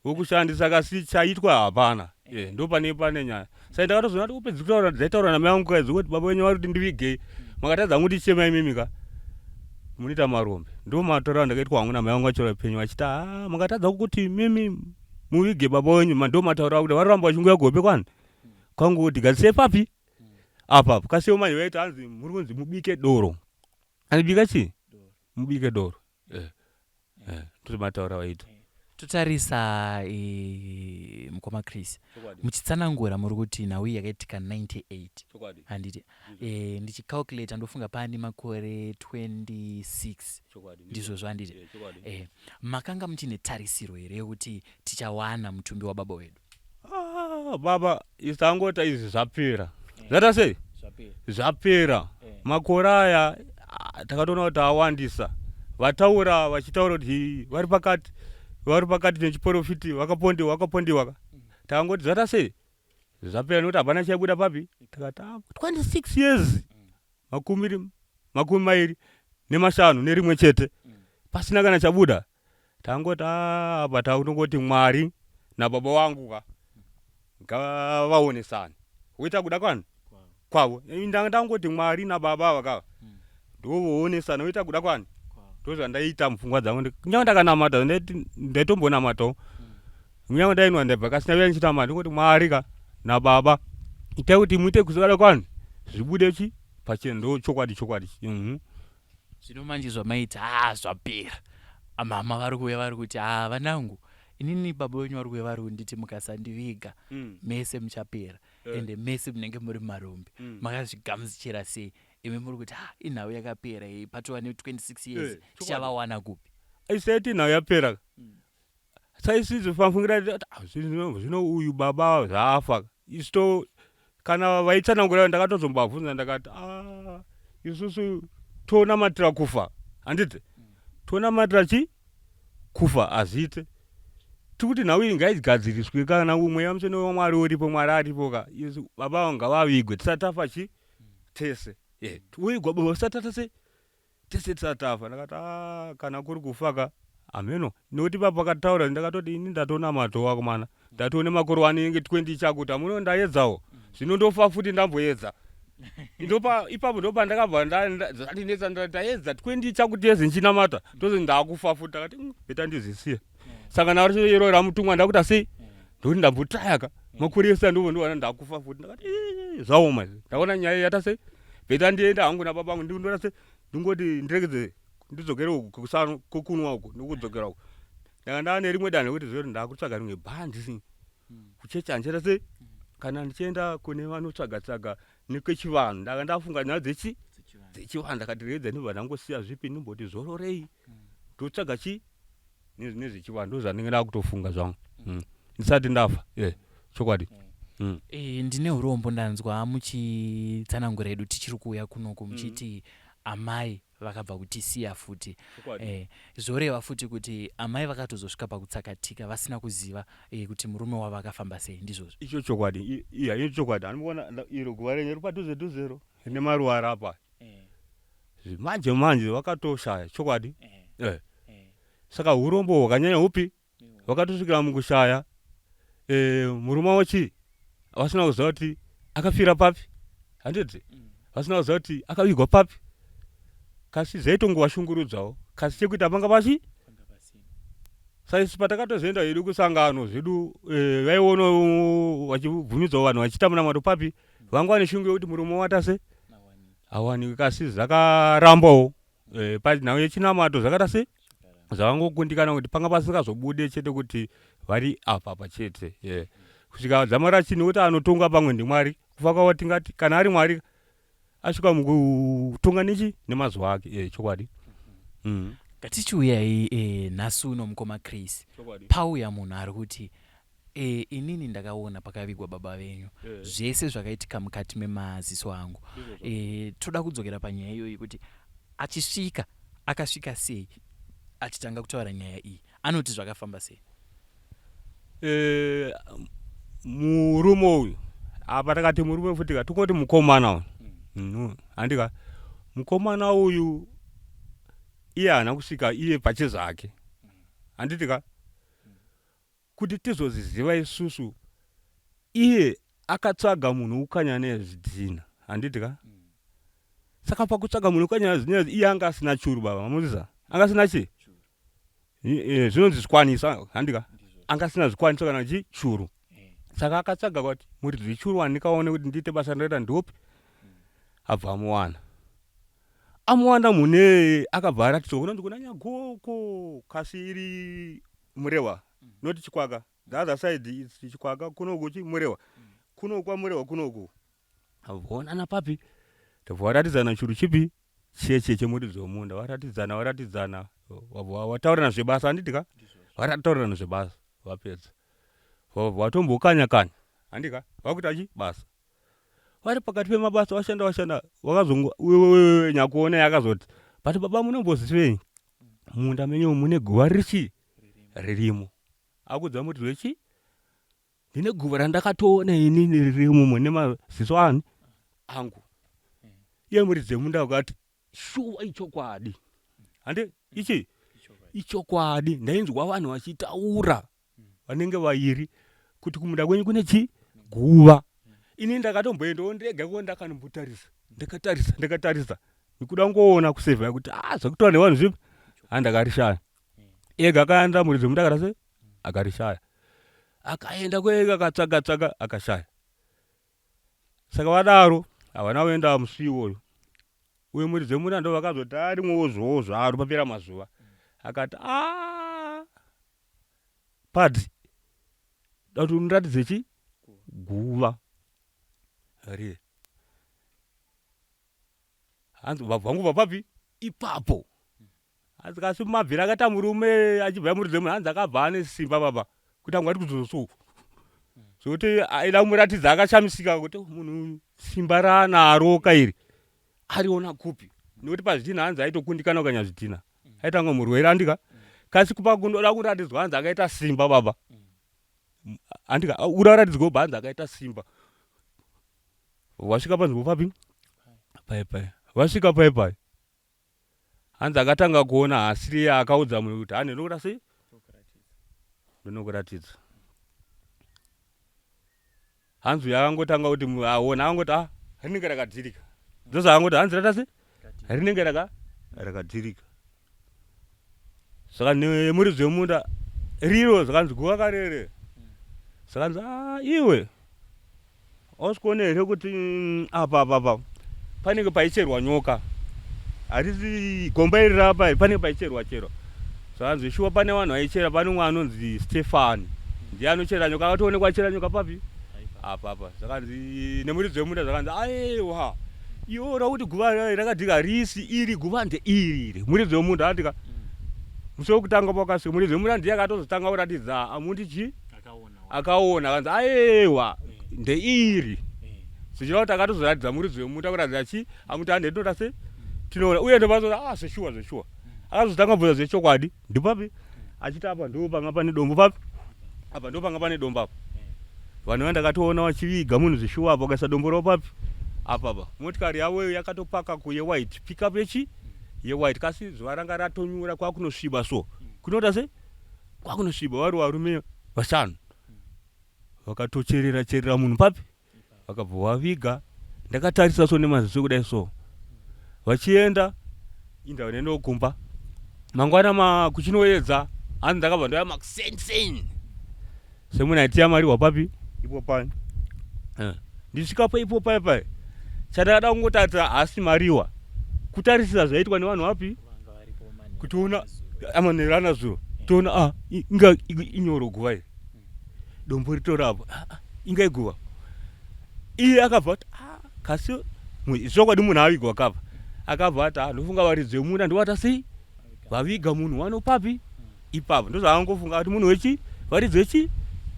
wekushandisa kasi chaitwa hapana ndo pane nyaya. Saka ndakatozoona kuti upedzi kutaura dzaitaura namai vangu kaidzi kuti baba wenyu vari kuti ndivigei makatadza kuti chema imimika munita marombe ndo matora ndakaitwa hangu namai vangu vachora penyu vachiti makatadza kuti mimi muvige baba wenyu ndo mataura kuti varoramba vachinguya gope kwani kwangu kuti gadzisei papi apapo kasi iwo manje vaiti hanzi muri kunzi mubike doro andibika chii mubike doro ndozvo mataura vaita. totarisa mukoma Chris muchitsanangura muri kuti nhau iyi yakaitika 98 handiti ndichicalculate ndofunga pane makore 26 ndizvozvo handiti makanga muchine tarisiro here yekuti tichawana mutumbi wababa wedu? Baba isangota izvi zvapera zvata sei zvapera makore aya takatoona kuti awandisa vataura vachitaura kuti vari pakati nechiprofiti vakapondiwa takangoti zvata sei zvapera nekuti hapana chaibuda papi takati 26 years makumi mairi nemashanu nerimwe chete pasina kana chabuda takangoti apa takutongoti Mwari nababa wangu ngavaonesane uita kuda kwavo ndangoti Mwari nababa vakava ndovoonesana uita kuda kwani ndozvandaita mupfungwa dzangu kunyange ndakanamata ndaitombonamatawo kunyange ndainwa ndabva kasina vya nichitamata ndingoti Mwari nababa itai kuti muite kuzvikada kwani zvibude pachena ndo chokwadi zvino manje zvamaita zvapera mama vari kuuya vari kuti vanangu inini baba wenyu vari kuuya vari kunditi mukasandiviga mese muchapera ende mese munenge muri marombe makazvigamuchira sei imi muri kuti inhau yakapera patova ne26 years tichavawana kupi aisati inhau yapera saisizo pamfungira zvino uyu baba zvafa isto kana vaitsanangura ndakatozombabvunza ndakati isusu tonamatira kufa handiti tonamatira kufa azite tikuti nhau iyi ngaigadziriswe kana umwe wamusoro waMwari uripo Mwari aripo isu baba ngavavigwe tisatafa tese uigwa baba tisatata tese tisatafa ndakati kana kuri kufa ameno nekuti papa akataura ndakatoti ini ndatonamato wako mana ndatoone makore wanenge 20 chakuti amuno ndaedzawo zvino ndofa futi ndamboedza ipapo ndopa ndakabva ndaedza 20 chakuti yezi nchinamata tozi ndakufa futi takati beta ndizisiya saka naro iro ramutumwa ndakuti asi ndokuti ndambotayaka makore ese ndovondowana ndakufa futi ndakati zvaoma ndaona nyaya yata sei beta ndienda hangu nababa vangu ndikundora sei ndingoti ndiregedze ndidzokere kukunwa uku ndokudzokera uku ndanga ndane rimwe danho rekuti zvoti ndakutsvaga rimwe bhandi kuchechi handichaita sei kana ndichienda kune vanotsvaga nekwechivanhu ndanga ndafunga nyaya dzechivanhu ndakati redza ndibva ndangosiya zvipi ndimboti zororei ndotsvaga nezvechivanhu ndozvanenge ndakutofunga zvangu ndisati ndafa chokwadi ndine urombo ndanzwa muchitsanangura edu tichiri kuuya kunoku muchiti amai vakabva kutisiya futi zvoreva futi kuti amai vakatozosvika pakutsakatika vasina kuziva kuti murume wavo akafamba sei ndizvozvo icho chokwadi icho chokwadi anoona iro guva renye ri padhuze nemaruva rapa manje vakatoshaya chokwadi saka urombo hwakanyanya upi vakatosvikira mukushaya murume wavo vasina kuziva kuti akafira papi handiti vasina kuziva kuti akavigwa papi kasi zvaitongovashungurudzawo kasi chekuti apanga pashi saisi patakatozoenda hedu kusangano zvedu vaiona vachibvumidzawo vanhu vachiita munamato papi vanga vane shungu yekuti murume watase awanikwe kasi zvakarambawo panhau yechinamato zvakata se zvavangokundikana kuti panga pasingazobude chete kuti vari apa chete kusvika dzamara nekuti anotonga pamwe ndiMwari kufa kwavo tingati kana ari Mwari asvika mukutonga nemazuva ake chokwadi ngatichiuya nhasi uno mukoma Chris pauya munhu ari kuti inini ndakaona pakavigwa baba venyu zvese zvakaitika mukati memaziso angu toda kudzokera panyaya iyoyi kuti akasvika sei achitanga kutaura nyaya iyi anoti zvakafamba sei murume uyu apa takati murume futi tongoti mukomana uyu handika mukomana uyu iye haana kusvika iye pachezvake handitika kuti tizoziziva isusu iye akatsvaga munhu ukanya nezvidhina handitika saka pakutsvaga munhu ukanya nezvidhina iye anga asina churu baba mamuzisa anga asina zvinonzi zvikwanisa handika anga asina zvikwanisa kana churu saka akatsvaga kuti muridzi churu wandikaone kuti ndiite basa ndaita ndopi abva amuwana mune akabva aratidzwa kunonzi kuna nyagoko kasi iri murewa noti Chikwaka the other side is Chikwaka kunoku Murewa kunoku kwaMurewa kunoku voonana papi varatidzana churu chipi cheche chemuridzi wemunda varatidzana wataurirana zvebasa handika vataurirana zvebasa vapedza vatombokanya handika vakuita basa vari pakati pemabasa washanda nyakuona yakazoti but baba munombozivei munda menyu mune guva ririmo akudza muridzi wechi ndine guva randakatoona inini ririmo mune maziso angu iye muridzi wemunda akati shuwa ichokwadi hande ichokwadi ndainzwa vanhu vachitaura vanenge vairi kuti kumunda kwenyu kune guva ini ndakatomboendawo ndega ndakandombotarisa ndakatarisa nikuda ngoona kusevha kuti zvakutaura nevanhu zvipi ndakarishaya ega akaenda muridzi wemunda akarishaya akaenda kwega akatsvaga akashaya saka vadaro havana kuenda musiwo uye muridzi wemunda ndo vakazoti arimwowo zvowo zvaro papera mazuva akati padzi dati unoratidze guva ri hanzi vabva ngubva papi ipapo hanzi kasi mabvira akaita murume achibva muridzi wemunda hanzi akabva ane simba baba kuti angwati kuzosuku zvokuti aida kumuratidza akashamisika kuti munhu simba raanaro kairi ariona kupi nekuti pazvidhina hanzi aitokundikana ukanya zvidhina aitanga murwere handika kasi kupa kundoda kuratidzwa hanzi akaita simba baba handika uraratidzwa bva hanzi akaita simba wasvika panzvimbo papi pai wasvika pai hanzi akatanga kuona hasiri akaudza munhu kuti hane ndokuda sei ndinokuratidza hanzi uyo akangotanga kuti aona akangoti rinenge rakadhirika ndozvaangoti hanzi rata sei rinenge rakadhirika saka nemuridzi wemunda riro zvakanzi guva karere zvakanzi iwe ausikuona here kuti apa panenge paicherwa nyoka harisi gomba iri rapa panenge paicherwa zvakanzi shuwa pane vanhu vaichera pane mumwe anonzi Stefani ndiye anochera nyoka akatoonekwa achera nyoka papi apa zvakanzi nemuridzi wemunda zvakanzi aiwa iwo rakuti guva rakadhika risi iri guva ndeiri muridzi wemunda andika musi wekutanga pakasvika muridzi wemunda ndiye akatozotanga kuratidza amundi akaona akanzi aiwa ndeiri zvichireva kuti akatozoratidza muridzi wemunda kuratidza amuti handendota se tinoona uye ndopazoa zveshuwa akazotanga bvunza zvechokwadi ndipapi achiti apa ndo panga pane dombo papi apa ndo panga pane dombo apa vanhu vandakatoona vachiviga munhu zvishuwa apa ukaisa dombo ravo papi apapa motikari yavo yakatopaka kuyewhite pickup yewhite kasi zuva ranga ratonyura kwakunosviba so kunoita se kwakunosviba vari varume vashanu vakatocherera munhu papi vakabva vaviga ndakatarisa so nemaziso kudai so vachienda inda nenokumba mangwana kuchinoedza hanzi ndakabva ndoya makusensen semunhu aitiyamariwa papi ipo pai ndisvikapo ipo pai chandakada kungotarisa hasi mariwa kutarisisa zvaitwa nevanhu vapi kutiona amanerana zuro toona inga inyoro guva iri dombo ritorapo inga iguva iye akabva kuti kasi zvokwadi munhu avigwa kapa akabva ati ndofunga varidzi wemunda ndowata sei vaviga munhu wano papi ipapo ndozvaangofunga kuti munhu varidzi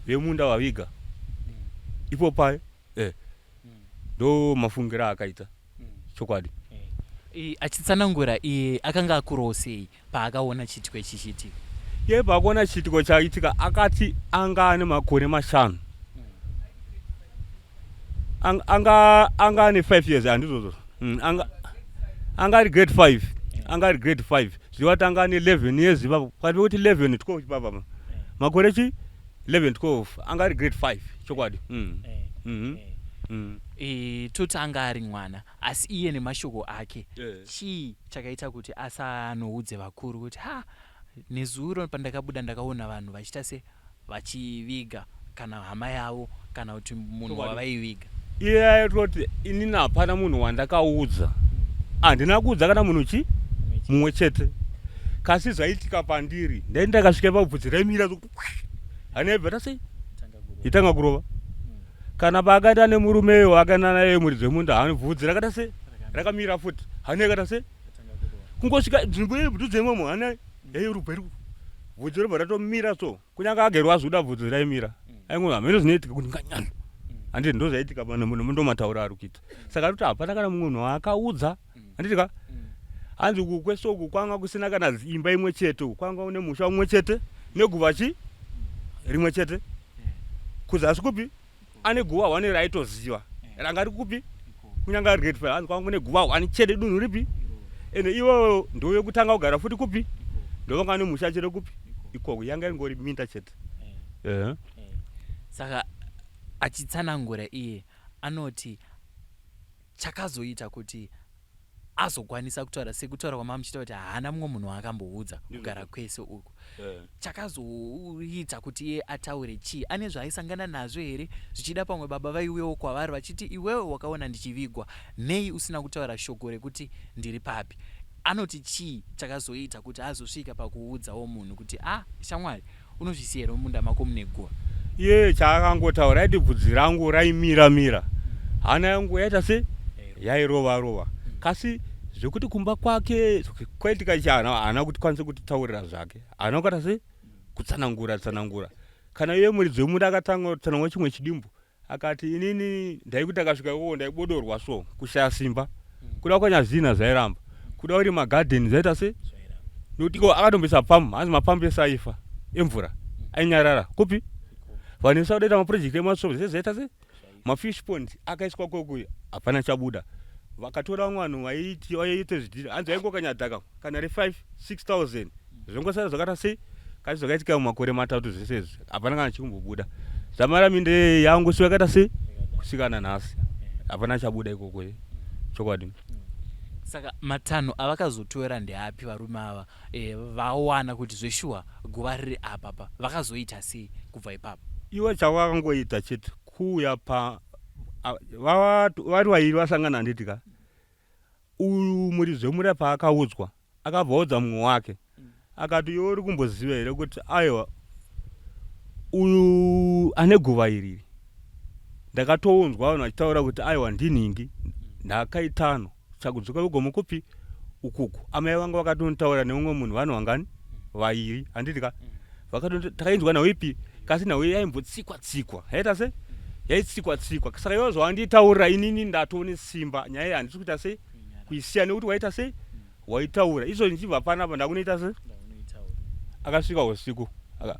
vemunda vaviga ipo pai ndo mafungiro akaita chokwadi achitsanangura iye akanga akurawo sei paakaona chitiko chichiitika iye paakaona chitiko chaitika akati anga ane makore 5 anga ane 5 years handizvozvo anga ari grade 5 anga ari grade 5 zvivati anga ane 11 years ipapo pakati pekuti 11 12 ipapa makore 11 12 anga ari grade 5 chokwadi toti anga ari mwana asi iye nemashoko ake chii chakaita kuti asanoudze vakuru kuti nezuro pandakabuda ndakaona vanhu vachiita se vachiviga kana hama yavo kana kuti munhu wavaiviga iye aitoti inini hapana munhu wandakaudza handina kuudza kana munhu mumwe chete kasi zvaitika pandiri ndai ndakasvika pabvudzi raimira hanebvata sei itanga kurova kana paakaita nemurume wakana naye muridzi wemunda hanibvudzi rakata sei rakamira futi hane kata sei kungosvika nzvimbo yebvudzi imomo hana yairubva bvudzi robva ratomira so kunyange agerwa azoda bvudzi raimira aingo hamene zvinoitika kuti nganyana handiti ndo zvaitika ndo matauro ari kuita saka kuti hapana kana munhu akaudza handitika hanzi uku kwesoku kwanga kusina kana imba imwe chete kwanga une musha umwe chete neguva rimwe chete kuzasi kupi ane guva wane raitoziva ranga ri kupi kunyange ari grade 5 hanzi kwanga kune guva wane chete dunhu ripi ende iwo ndo yekutanga kugara futi kupi ndovanga ane musha chete kupi ikoko yanga ingori minda chete saka achitsanangura iye anoti chakazoita kuti azokwanisa kutaura sekutaura kwamamuchita kuti haana mumwe munhu akamboudza kugara kwese uku chakazoita kuti iye ataure chii ane zvaaisangana nazvo here zvichida pamwe baba vaiuyewo kwavari vachiti iwewe wakaona ndichivigwa nei usina kutaura shoko rekuti ndiri papi anoti chii chakazoita kuti azosvika pakuudzawo munhu kuti shamwari unozvisiya here mumunda mako mune guva iye chaakangotaura aiti bvudzi rangu raimira hana yangu yaita se yairova kasi zvekuti kumba kwake kwaitika chana haana kuti kwanise kutitaurira zvake haana kukata se kutsanangura kana iye muridzi wemunda akatanga kutsanangura chimwe chidimbu akati inini ndaikuti akasvika ikoko ndaibodorwa so kushaya simba kuda kwanyazvina zvairamba kuda kuti magadheni zvaita se nokuti iko akatomboisa pambu hanzi mapambu ese aifa emvura ainyarara kupi vanisa kudaita mapurojekti emasoro zvezvaita se mafish pond akaiswa kokuya hapana chabuda vakatora mwanhu waiite zvidhiri hanzi aingokanyadhaka kana re5-6,000 zvongosara zvakata sei kasi zvakaitika mumakore matatu zvese izvi hapana kana chikumbobuda zvamaraminde yangosvika yakaita sei kusvikana nhasi hapana chabuda ikoko chokwadi saka matanho avakazotora ndeapi varume ava vawana kuti zveshuwa guva riri apapa vakazoita sei kubva ipapo iwo chavakangoita chete kuuya vari vairi vasangana handitika uyu muridzi wemunda paakaudzwa akabvaudza mumwe wake akati iwe uri kumboziva here kuti aiwa uyu ane guva iriri ndakatounzwa vanhu vachitaura kuti aiwa ndinhingi ndakaitano chakudzoka kugomo kupi ukuku amai vanga vakatontaura neumwe munhu vanhu vangani vairi handitika takainzwa nhau ipi kasi nhau yaimbotsikwa yaita se yaitsikwa saka iwo zvawanditaurira inini ndatone simba nyaya handisi kuita sei kuisiya nekuti waita sei waitaura izvo nichibva panapa ndakunoita se akasvika usiku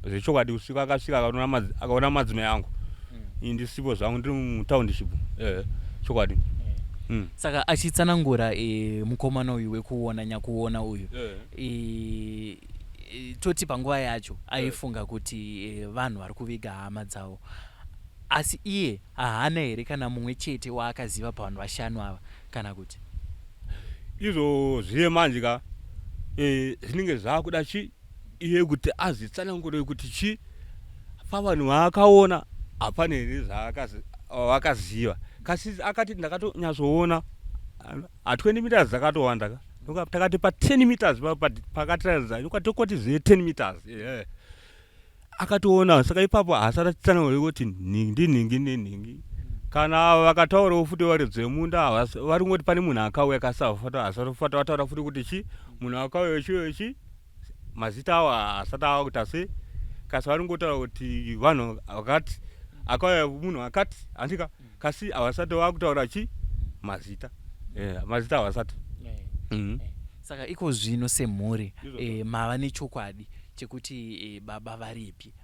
zvechokwadi usiku akasvika akaona madzimai angu ini ndisipo zvangu ndiri mutaundiship chokwadi saka achitsanangura mukomana uyu wekuona nyakuona uyu toti panguva yacho aifunga kuti vanhu vari kuviga hama dzavo asi iye haana here kana mumwe chete waakaziva pavanhu vashanu ava kana kuti izvo zviye manje ka zvinenge zvaakuda chi iye kuti azvitsanangure kuti chi pavanhu vaakaona hapana here zvavakaziva kasi akati ndakatonyatsoona 20 meters dzakatowanda ka takati pa10 meters pakatiradza ukatokoti zve 10 meters akatoona saka ipapo haasati achitsanangura kuti ningi kana vakataurawo futi varidzi vemunda vari ngoti pane munhu akauya kasavafata vataura futi kuti chi munhu akauya chiyochi mazita avo haasati avakuita se kasi vari ngotaura kuti vanhu vakati akauya munhu akati handika kasi havasati vakutaura chi mazita mazita havasati saka iko zvino semhuri mava nechokwadi chekuti baba varipi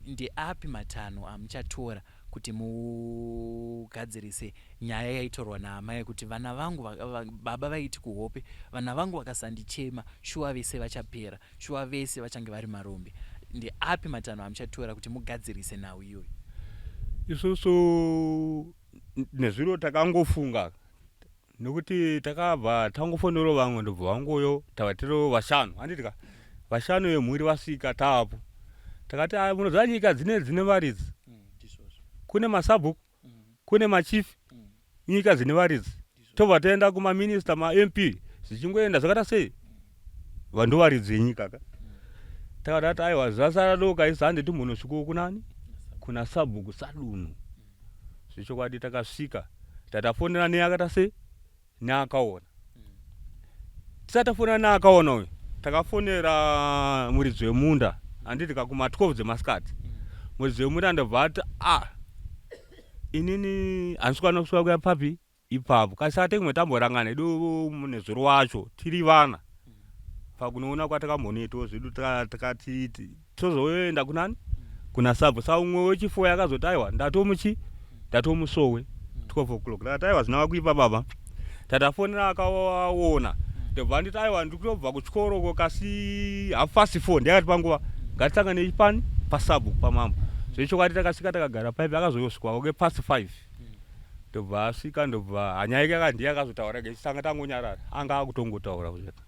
ndeapi matanho amuchatora kuti mugadzirise nyaya yaitorwa naamai yekuti vana vangu baba vaiti kuhope vana vangu vakasandichema shuwa vese vachapera shuwa vese vachange vari marombe ndeapi matanho amuchatora kuti mugadzirise nhau iyoyo isusu nezviro takangofunga nekuti takabva tangofonero vamwe ndobva vangoyo tavatiro vashanu handitika vashanu vemhuri vasvika taapo takati munoziva nyika dzine varidzi kune masabhuku kune machief nyika dzine varidzi tobva taenda kumaminista mamp zvichingoenda zvakata sei vandu varidzi venyika ka takati aiwa zasara doka isa handiti munosviko kunani kuna Sabhuku saluni zvechokwadi takasvika tatafonera neakata se neakaona tisatafonera neakaona uyu takafonera muridzi wemunda handiti kakuma 12 dzemasikati muridzi wemunda ndobva ati inini handiswani kusvika kuya papi ipapo kasi atemwe tamborangana edu munezuro wacho tiri vana pakunoona kwatakamboneto zvedu takati tozoenda kunani kuna Sabhuku sa umwe wechifoya akazoti aiwa ndatomusowe 12 o'clock takati aiwa zvinava kuipa baba tatafonera akaona ndobva nditi aiwa ndikutobva kuchikoro kasi hafasi 4 ndakati panguva ngatitangane pani paSabhuku pamambo zvechokwadi takasvika takagara paipi akazosvikwa ke pasi 5 ndobva asvika ndobva hanya yake akandiye akazotaura gechitanga tangonyarara anga akutongotaura kuzveka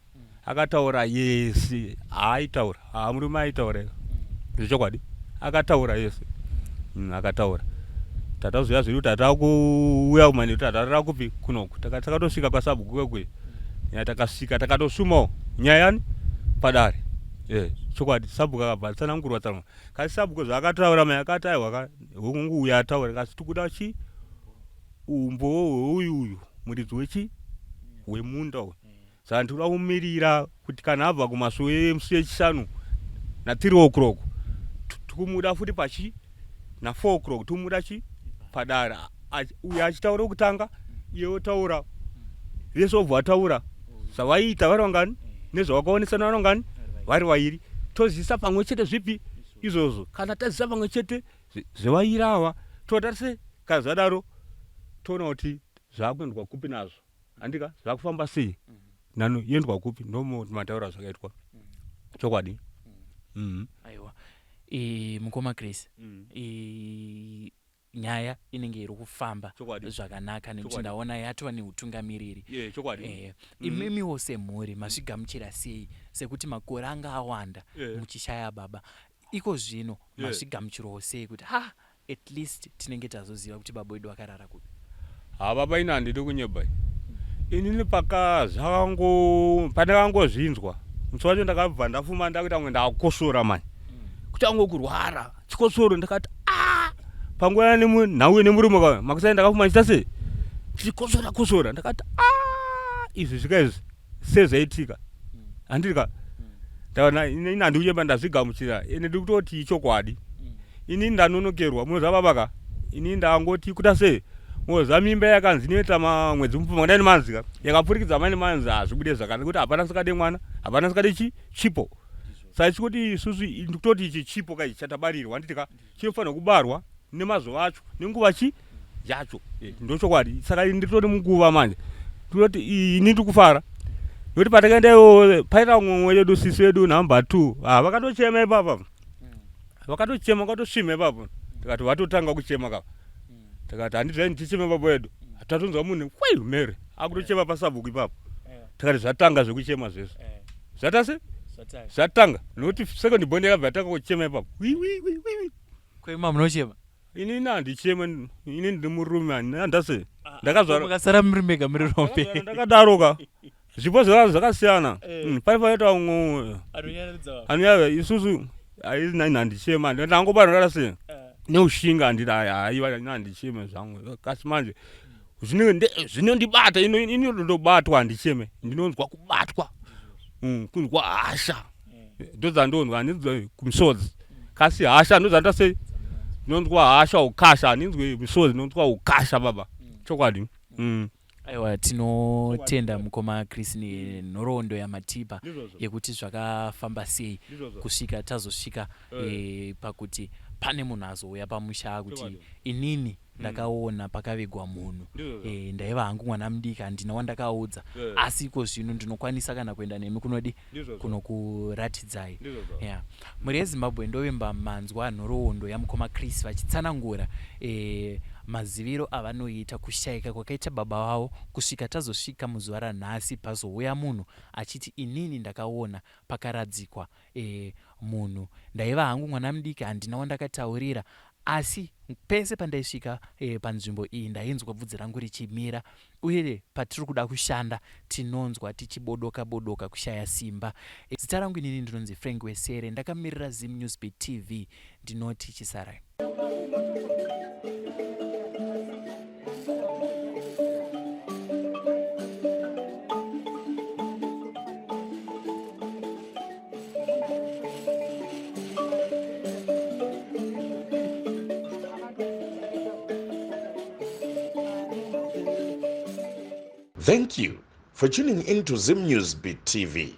akataura yese aitaura murume aitaura zvechokwadi akataura yese akataura tatazoya zvedu tatakuuya kumani tatarara kupi kunoku takatosvika kwaSabhuku kwekwe takasvika takatosumawo nyayani padare chokwadi Sabhuku akabva atsanangurwa tsamwa kasi Sabhuku zvaakataura mai akati aiwa hungu uyu ataura kasi tikuda chi umbo hweuyu muridzi wechi wemunda uyu saka ndikuda kumirira kuti kana abva kumasuo emusi yechishanu na 3 o'clock tikumuda futi pachi na 4 o'clock tikumuda chi padare uyu achitaura kutanga iye otaura vese obva ataura zvavaiita vari vangani nezvavakaonesana vari vangani vari vairi tozivisa pamwe chete zvipi izvozvo kana tazivisa pamwe chete zvevairi ava totarise kazadaro toona kuti zvaakuendwa kupi nazvo handika zvakufamba sei nano yendwa kupi ndomataura zvakaitwa chokwadi aiwa mukoma Chris nyaya inenge iri kufamba zvakanaka nekuti ndaona yatova neutungamiriri imimiwo semhuri mazvigamuchira sei sekuti makore anga awanda muchishaya baba iko zvino mazvigamuchirawo sei kuti at least tinenge tazoziva kuti baba wedu akarara kupi baba ina handidi kunyebai inini pandakangozvinzwa musi wacho ndakabva ndafuma ndakuti amwe ndakosora mani kuti ango kurwara chikosoro ndakati panguva nhau nemurume makusai ndakafuma chita sei chichikosora ndakati izvi zvika izvi sezvaitika handirika ndaona ini handi kunyemba ndazvigamuchira ene ndiri kutoti chokwadi ini ndanonokerwa munoziva babaka ini ndangoti kuta sei moza mimba yakanzi inoita mwedzi mupfuma kudai nemanzika yakapfurikidza mane manzi hazvibude zvakanaka kuti hapana sikade mwana hapana sikade chipo saka chikuti isusu ndikutoti ichi chipo kaichi chatabarirwa handitika chinofanira kubarwa nemazuva acho nenguva yacho ndochokwadi saka nditoti munguva manje ndikutoti ini ndiri kufara nokuti patakaendayo paita umwe wedu sisi wedu namba 2 vakatochema ipapa vakatochema vakatosvima ipapo tikati vatotanga kuchema kava tikati handizai ndichema baba wedu tatonzwa munhu mere akutochema paSabhuku ipapo tikati zvatanga zvekuchema zvese zvatase zvatanga nokuti second bond yakabva yatanga kuchema ipapo kwema munochema inini handichema ini ndiri murume handase ndakazvara murimega muri rombe ndakadaroka zvipo zvakasiyana paipaita umwe anoyava isusu handichema ndangobara ndakada sei neushinga handiti aiwa handicheme zvangu kasi manje zvinondibata inondobatwa handicheme ndinonzwa kubatwa kunzwa hasha ndodzandonzwa handinzwe kumisodzi kasi hasha ndodzanda sei ndinonzwa hasha ukasha handinzwe misodzi ndinonzwa ukasha baba chokwadi aiwa tinotenda mukoma Chris nenhoroondo yamatipa yekuti zvakafamba sei kusvika tazosvika pakuti pane munhu azouya pamusha kuti inini ndakaona pakavigwa munhu ndaiva hangu mwana mudiki handina wandakaudza asi iko zvino ndinokwanisa kana kuenda nemi kunodi kunokuratidzai mhuri yeZimbabwe ndovimba manzwa nhoroondo yamukoma Chris vachitsanangura maziviro avanoita kushayika kwakaita baba wavo kusvika tazosvika muzuva ranhasi pazouya munhu achiti inini ndakaona pakaradzikwa munhu ndaiva hangu mwana mudiki handina wandakataurira asi pese pandaisvika panzvimbo iyi ndainzwa bvudzi rangu richimira, uye patiri kuda kushanda tinonzwa tichibodoka bodoka kushaya simba. Zita rangu inini ndinonzi Frank Wesere, ndakamirira Zim Newsbeat TV. Ndinoti chisarai. Thank you for tuning in to Zim Newsbeat TV.